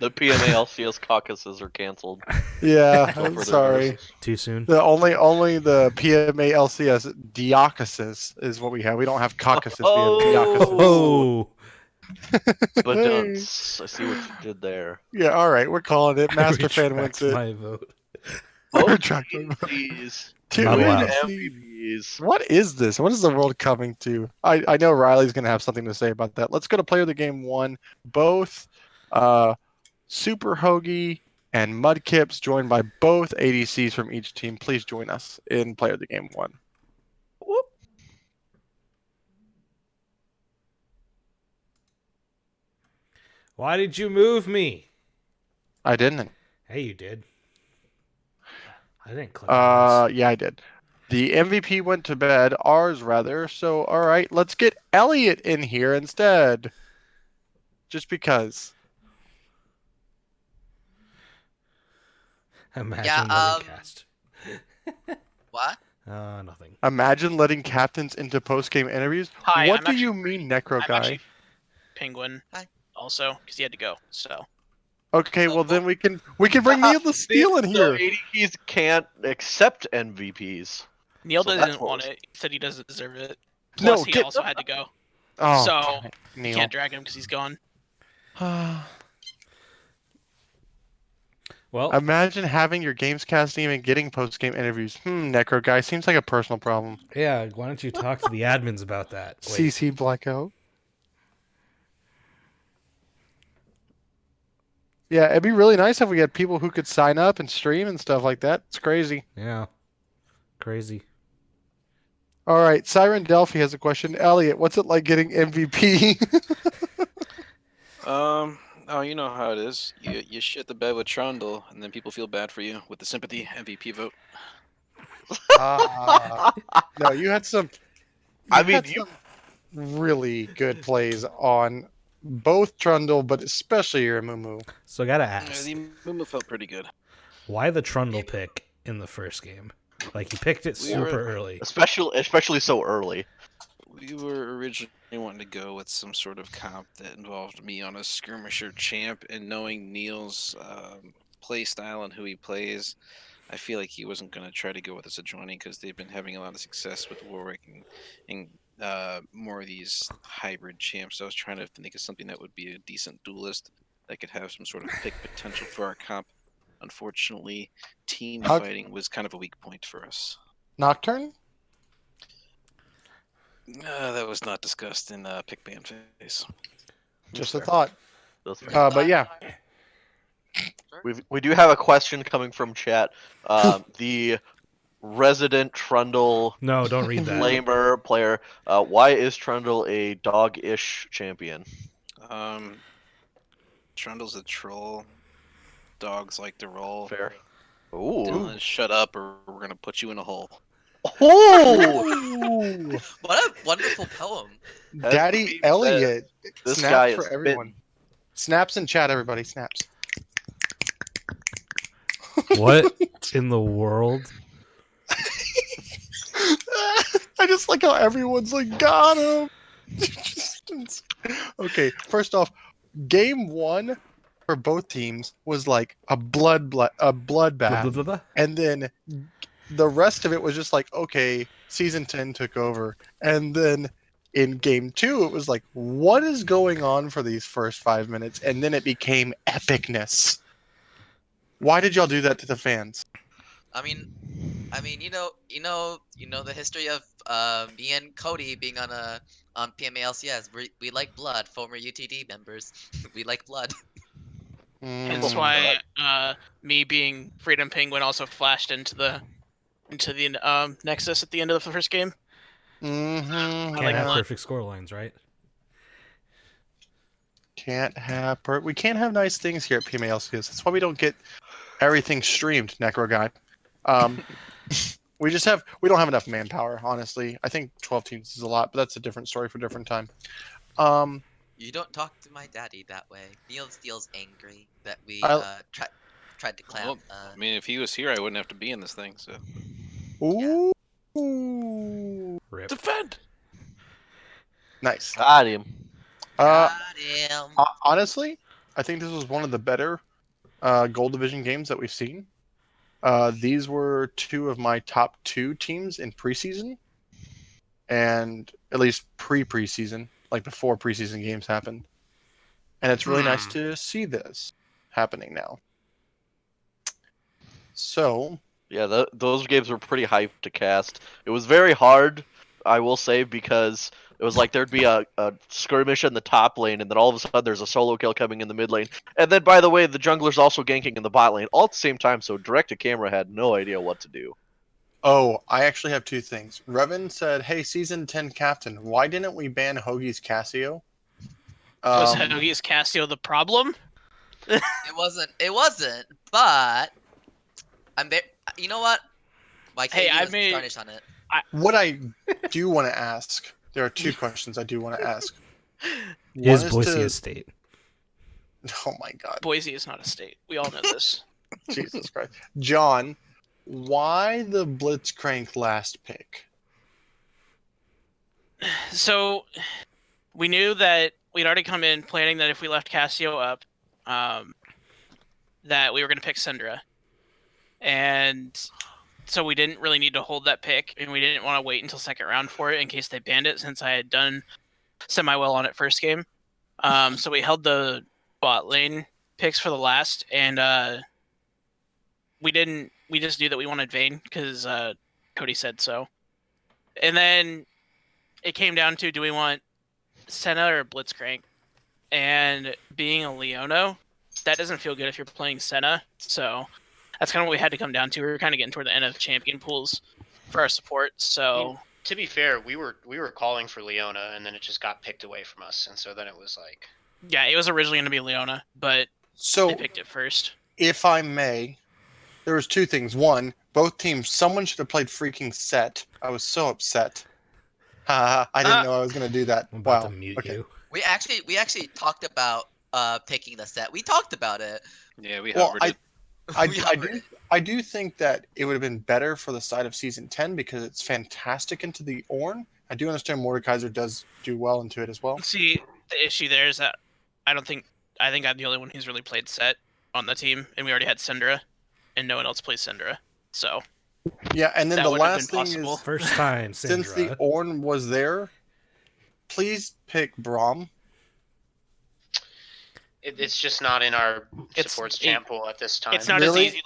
[SPEAKER 3] the PMA LCS caucuses are canceled.
[SPEAKER 4] Yeah,
[SPEAKER 3] Until
[SPEAKER 4] I'm
[SPEAKER 3] further
[SPEAKER 4] sorry.
[SPEAKER 3] notice.
[SPEAKER 2] Too soon?
[SPEAKER 4] The only the PMA LCS Deocuses is what we have. We don't have caucuses. We have Deocuses.
[SPEAKER 2] Oh!
[SPEAKER 3] But don't. I see what you did there.
[SPEAKER 4] Yeah, all right, we're calling it.
[SPEAKER 2] I
[SPEAKER 4] Master Fan wins
[SPEAKER 2] retract
[SPEAKER 4] it.
[SPEAKER 2] my vote.
[SPEAKER 3] Oh,
[SPEAKER 4] Retract my vote.
[SPEAKER 3] ADCs.
[SPEAKER 4] Two
[SPEAKER 2] Not allowed.
[SPEAKER 3] ADCs.
[SPEAKER 4] What is this? What is the world coming to? I know Riley's going to have something to say about that. Let's go to player of the game 1. Both Super Hoagie and Mudkips, joined by both ADCs from each team. Please join us in player of the game 1.
[SPEAKER 3] Whoop.
[SPEAKER 2] Why did you move me?
[SPEAKER 4] I didn't.
[SPEAKER 2] Hey, you did. I didn't click on this.
[SPEAKER 4] Yeah, I did. The MVP went to bed, ours rather. So, all right, let's get Elliot in here instead. Just because.
[SPEAKER 2] Imagine
[SPEAKER 5] Yeah,
[SPEAKER 2] letting cast.
[SPEAKER 5] What?
[SPEAKER 2] Nothing.
[SPEAKER 4] Imagine letting captains into post-game interviews.
[SPEAKER 6] Hi,
[SPEAKER 4] What
[SPEAKER 6] I'm
[SPEAKER 4] do
[SPEAKER 6] actually
[SPEAKER 4] you mean, Necro
[SPEAKER 6] I'm
[SPEAKER 4] Guy?
[SPEAKER 6] actually Penguin.
[SPEAKER 5] Hi.
[SPEAKER 6] Also, because he had to go. So
[SPEAKER 4] Okay, well then we can bring Neil the Steel in here.
[SPEAKER 3] So ADCs can't accept MVPs.
[SPEAKER 6] Neil
[SPEAKER 3] So that's
[SPEAKER 6] doesn't
[SPEAKER 3] what
[SPEAKER 6] want
[SPEAKER 3] was-
[SPEAKER 6] it. He said he doesn't deserve it.
[SPEAKER 4] No,
[SPEAKER 6] Plus, he
[SPEAKER 4] get-
[SPEAKER 6] also had to go.
[SPEAKER 4] Oh,
[SPEAKER 6] So,
[SPEAKER 4] damn it,
[SPEAKER 6] You
[SPEAKER 4] Neil.
[SPEAKER 6] can't drag him because he's gone.
[SPEAKER 2] Well,
[SPEAKER 4] Imagine having your Gamescast team and getting post-game interviews. Necro Guy seems like a personal problem.
[SPEAKER 2] yeah, why don't you talk to the admins about that? Wait.
[SPEAKER 4] CC Blackout. Yeah, it'd be really nice if we had people who could sign up and stream and stuff like that. It's crazy.
[SPEAKER 2] Yeah. Crazy.
[SPEAKER 4] All right, Siren Delphi has a question. Elliot, what's it like getting MVP?
[SPEAKER 7] Oh, you know how it is. You shit the bed with Trundle, and then people feel bad for you with the sympathy MVP vote.
[SPEAKER 4] No, you had some.
[SPEAKER 3] I mean,
[SPEAKER 4] had some really good plays on both Trundle, but especially your Mumu.
[SPEAKER 2] So I gotta
[SPEAKER 7] Yeah,
[SPEAKER 2] ask,
[SPEAKER 7] the Mumu felt pretty good.
[SPEAKER 2] why the Trundle pick in the first game? Like he picked it
[SPEAKER 7] We
[SPEAKER 2] super
[SPEAKER 7] were-
[SPEAKER 2] early.
[SPEAKER 3] Especially so early.
[SPEAKER 7] We were originally wanting to go with some sort of comp that involved me on a skirmisher champ, and knowing Neil's play style and who he plays, I feel like he wasn't going to try to go with us adjoining because they've been having a lot of success with Warwick and more of these hybrid champs. So I was trying to think of something that would be a decent duelist that could have some sort of pick potential for our comp. Unfortunately, team
[SPEAKER 4] How-
[SPEAKER 7] fighting was kind of a weak point for us.
[SPEAKER 4] Nocturne?
[SPEAKER 7] That was not discussed in pick ban phase.
[SPEAKER 4] Just a thought.
[SPEAKER 3] That's
[SPEAKER 4] But yeah,
[SPEAKER 3] we do have a question coming from chat. The resident Trundle
[SPEAKER 2] No, don't read that.
[SPEAKER 3] flamer player. Why is Trundle a dog-ish champion?
[SPEAKER 7] Trundle's a troll. Dogs like to roll.
[SPEAKER 3] Fair. Ooh.
[SPEAKER 7] Dylan, shut up, or we're gonna put you in a hole.
[SPEAKER 3] Oh!
[SPEAKER 5] What a wonderful poem.
[SPEAKER 4] Daddy
[SPEAKER 3] being
[SPEAKER 4] Elliot.
[SPEAKER 3] This
[SPEAKER 4] Snaps
[SPEAKER 3] guy
[SPEAKER 4] for
[SPEAKER 3] is
[SPEAKER 4] everyone.
[SPEAKER 3] bitten.
[SPEAKER 4] Snaps in chat, everybody. Snaps.
[SPEAKER 2] What in the world?
[SPEAKER 4] I just like how everyone's like, got him. Okay, first off, game 1 for both teams was like a bloodbath,
[SPEAKER 2] Blah, blah, blah, blah.
[SPEAKER 4] and then the rest of it was just like, okay, season 10 took over, and then in game 2 it was like, what is going on for these first 5 minutes, and then it became epicness. Why did y'all do that to the fans?
[SPEAKER 5] I mean, you know the history of me and Cody being on a PMA LCS. We like blood, former UTD members. We like blood.
[SPEAKER 6] Hence
[SPEAKER 4] Mm.
[SPEAKER 6] why me being Freedom Penguin also flashed into the Nexus at the end of the first game.
[SPEAKER 4] Mhm,
[SPEAKER 2] Can't
[SPEAKER 6] like
[SPEAKER 2] have
[SPEAKER 6] blood.
[SPEAKER 2] perfect score lines, right?
[SPEAKER 4] Can't have we can't have nice things here at PMALCS. That's why we don't get everything streamed, Necro Guy. We don't have enough manpower, honestly. I think 12 teams is a lot, but that's a different story for a different time.
[SPEAKER 5] You don't talk to my daddy that way. Neil Steele's angry that we
[SPEAKER 4] I-
[SPEAKER 5] tried to clamp.
[SPEAKER 7] I mean, if he was here, I wouldn't have to be in this thing. So
[SPEAKER 4] Ooh.
[SPEAKER 2] Rip.
[SPEAKER 7] defend.
[SPEAKER 4] Nice.
[SPEAKER 3] Got him.
[SPEAKER 4] Uh,
[SPEAKER 5] Got him.
[SPEAKER 4] honestly, I think this was one of the better Gold Division games that we've seen. These were two of my top 2 teams in preseason, and at least preseason, like before preseason games happened. And it's really nice to see this happening now. So,
[SPEAKER 3] Yeah, those games were pretty hyped to cast. It was very hard, I will say, because it was like there'd be a skirmish in the top lane, and then all of a sudden there's a solo kill coming in the mid lane. And then, by the way, the jungler's also ganking in the bot lane, all at the same time, so direct-to-camera had no idea what to do.
[SPEAKER 4] oh, I actually have 2 things. Revan said, "Hey, season 10 captain, why didn't we ban Hoagie's Cassio?"
[SPEAKER 6] Was Hoagie's Cassio the problem?
[SPEAKER 5] It wasn't. But you know what? My
[SPEAKER 6] Hey,
[SPEAKER 5] KD
[SPEAKER 6] I
[SPEAKER 5] was
[SPEAKER 6] made-
[SPEAKER 5] tarnished on it.
[SPEAKER 4] What I do want to ask, there are 2 questions I do want to ask.
[SPEAKER 2] Is
[SPEAKER 4] One
[SPEAKER 2] Boise
[SPEAKER 4] to-
[SPEAKER 2] a state?
[SPEAKER 4] Oh my god.
[SPEAKER 6] Boise is not a state. We all know this.
[SPEAKER 4] Jesus Christ. John, why the Blitzcrank last pick?
[SPEAKER 6] So we knew that we'd already come in planning that if we left Cassio up, that we were going to pick Syndra. And so we didn't really need to hold that pick, and we didn't want to wait until second round for it in case they banned it, since I had done semi-well on it first game. So we held the bot lane picks for the last, and we just knew that we wanted Vayne because Cody said so. And then it came down to, do we want Senna or Blitzcrank? And being a Leono, that doesn't feel good if you're playing Senna. So that's kind of what we had to come down to. We were kind of getting toward the end of champion pools for our support. So
[SPEAKER 8] To be fair, we were calling for Leona, and then it just got picked away from us, and so then it was like,
[SPEAKER 6] yeah, it was originally going to be Leona, but
[SPEAKER 4] So,
[SPEAKER 6] they picked it first.
[SPEAKER 4] if I may, there was 2 things. One, both teams, someone should have played freaking Set. I was so upset. I didn't know I was going to do that.
[SPEAKER 2] I'm about
[SPEAKER 4] Wow.
[SPEAKER 2] to mute
[SPEAKER 4] Okay.
[SPEAKER 2] you.
[SPEAKER 5] We actually talked about picking the set. We talked about it.
[SPEAKER 7] Yeah, we
[SPEAKER 4] Well,
[SPEAKER 7] hovered it.
[SPEAKER 5] We hovered it.
[SPEAKER 4] I do think that it would have been better for the side of season 10 because it's fantastic into the Ornn. I do understand Mordekaiser does do well into it as well.
[SPEAKER 6] See, the issue there is that I think I'm the only one who's really played Set on the team, and we already had Syndra, and no one else plays Syndra. So
[SPEAKER 4] Yeah, and then
[SPEAKER 6] that
[SPEAKER 4] the
[SPEAKER 6] wouldn't have
[SPEAKER 4] last
[SPEAKER 6] been
[SPEAKER 4] thing
[SPEAKER 6] possible.
[SPEAKER 4] is,
[SPEAKER 2] First time,
[SPEAKER 4] since the
[SPEAKER 2] Syndra.
[SPEAKER 4] Ornn was there, please pick Braum.
[SPEAKER 8] It's just not in our
[SPEAKER 6] It's-
[SPEAKER 8] supports
[SPEAKER 6] it-
[SPEAKER 8] champ pool at this time.
[SPEAKER 6] It's not
[SPEAKER 4] Really?
[SPEAKER 6] as easy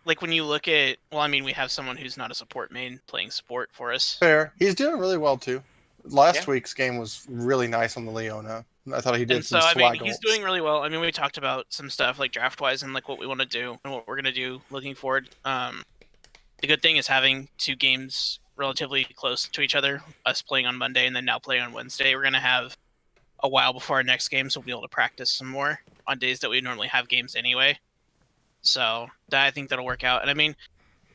[SPEAKER 6] like when you look at. Well, I mean, we have someone who's not a support main playing support for us.
[SPEAKER 4] Fair. He's doing really well too. Last
[SPEAKER 8] Yeah.
[SPEAKER 4] week's game was really nice on the Leona. I thought he did
[SPEAKER 6] And
[SPEAKER 4] some
[SPEAKER 6] so, I
[SPEAKER 4] swag
[SPEAKER 6] mean, he's
[SPEAKER 4] ults.
[SPEAKER 6] doing really well. I mean, we talked about some stuff like draft wise and like what we want to do and what we're gonna do looking forward. The good thing is having 2 games relatively close to each other. Us playing on Monday and then now playing on Wednesday. We're gonna have a while before our next game, so we'll be able to practice some more on days that we normally have games anyway. So I think that'll work out. And I mean,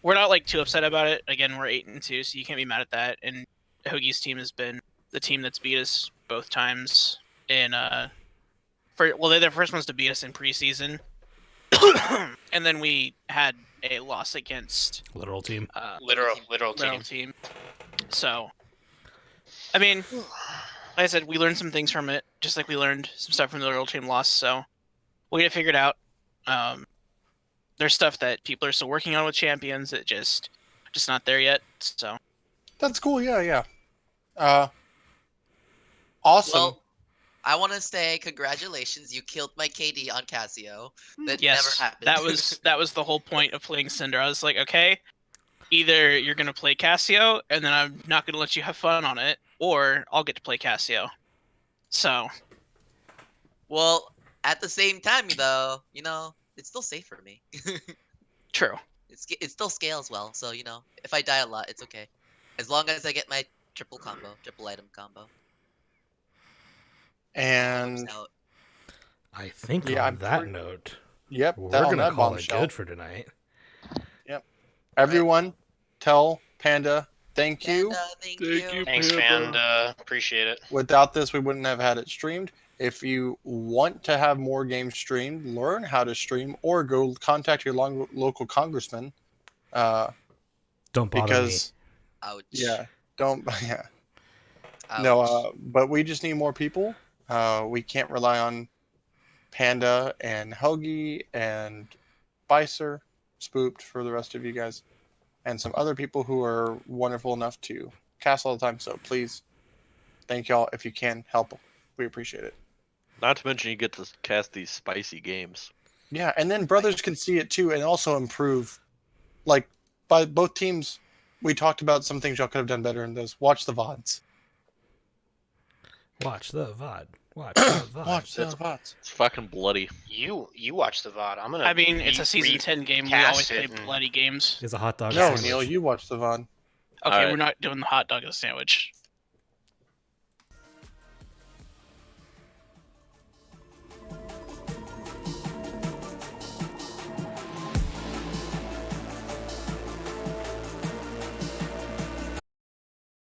[SPEAKER 6] we're not like too upset about it. Again, we're 8-2, so you can't be mad at that. And Hoagie's team has been the team that's beat us both times in they're the first ones to beat us in preseason. And then we had a loss against
[SPEAKER 2] Literal team.
[SPEAKER 8] Literal
[SPEAKER 6] Little
[SPEAKER 8] team.
[SPEAKER 6] team. So I mean, like I said, we learned some things from it, just like we learned some stuff from the Little team loss, so we'll get it figured out. There's stuff that people are still working on with champions that just not there yet. So
[SPEAKER 4] That's cool. Yeah. Awesome.
[SPEAKER 5] Well, I want to say congratulations. You killed my KD on Casio. That
[SPEAKER 6] yes,
[SPEAKER 5] never happened.
[SPEAKER 6] that was the whole point of playing Cinder. I was like, okay, either you're gonna play Casio, and then I'm not gonna let you have fun on it, or I'll get to play Casio. So
[SPEAKER 5] Well, at the same time, though, it's still safe for me.
[SPEAKER 6] true.
[SPEAKER 5] It still scales well, so if I die a lot, it's okay, as long as I get my triple item combo.
[SPEAKER 4] and
[SPEAKER 5] Works out.
[SPEAKER 2] I think
[SPEAKER 4] Yeah,
[SPEAKER 2] on
[SPEAKER 4] I'm
[SPEAKER 2] that
[SPEAKER 4] pretty-
[SPEAKER 2] note,
[SPEAKER 4] yep,
[SPEAKER 2] we're
[SPEAKER 4] that, on
[SPEAKER 2] gonna
[SPEAKER 4] that
[SPEAKER 2] call it
[SPEAKER 4] bombshell.
[SPEAKER 2] good for tonight.
[SPEAKER 4] Everyone, tell Panda thank you.
[SPEAKER 5] And, thank
[SPEAKER 7] Thank
[SPEAKER 5] you.
[SPEAKER 7] you.
[SPEAKER 8] Thanks, Panda. Appreciate it.
[SPEAKER 4] Without this, we wouldn't have had it streamed. If you want to have more games streamed, learn how to stream, or go contact your local congressman.
[SPEAKER 2] Don't bother
[SPEAKER 4] Because
[SPEAKER 5] Ouch.
[SPEAKER 4] yeah, don't yeah.
[SPEAKER 5] Ouch.
[SPEAKER 4] No, but we just need more people. We can't rely on Panda and Hoagie and Spicer, Spooped for the rest of you guys, and some other people who are wonderful enough to cast all the time. So please, thank y'all if you can help. We appreciate it.
[SPEAKER 3] Not to mention you get to cast these spicy games.
[SPEAKER 4] Yeah, and then brothers can see it too, and also improve. Like by both teams, we talked about some things y'all could have done better in those. Watch the VODs.
[SPEAKER 2] me. Watch the VOD. Watch the VOD.
[SPEAKER 4] Watch the VODs.
[SPEAKER 3] It's fucking bloody.
[SPEAKER 8] You watch the VOD. I'm gonna.
[SPEAKER 6] I mean, it's a season 10 game. We always
[SPEAKER 8] recast
[SPEAKER 6] play
[SPEAKER 8] it and-
[SPEAKER 6] bloody games.
[SPEAKER 2] Is a hot dog. a
[SPEAKER 4] No,
[SPEAKER 2] sandwich?
[SPEAKER 4] Neil, you watch the VOD.
[SPEAKER 6] Okay,
[SPEAKER 3] Alright.
[SPEAKER 6] we're not doing the hot dog as a sandwich.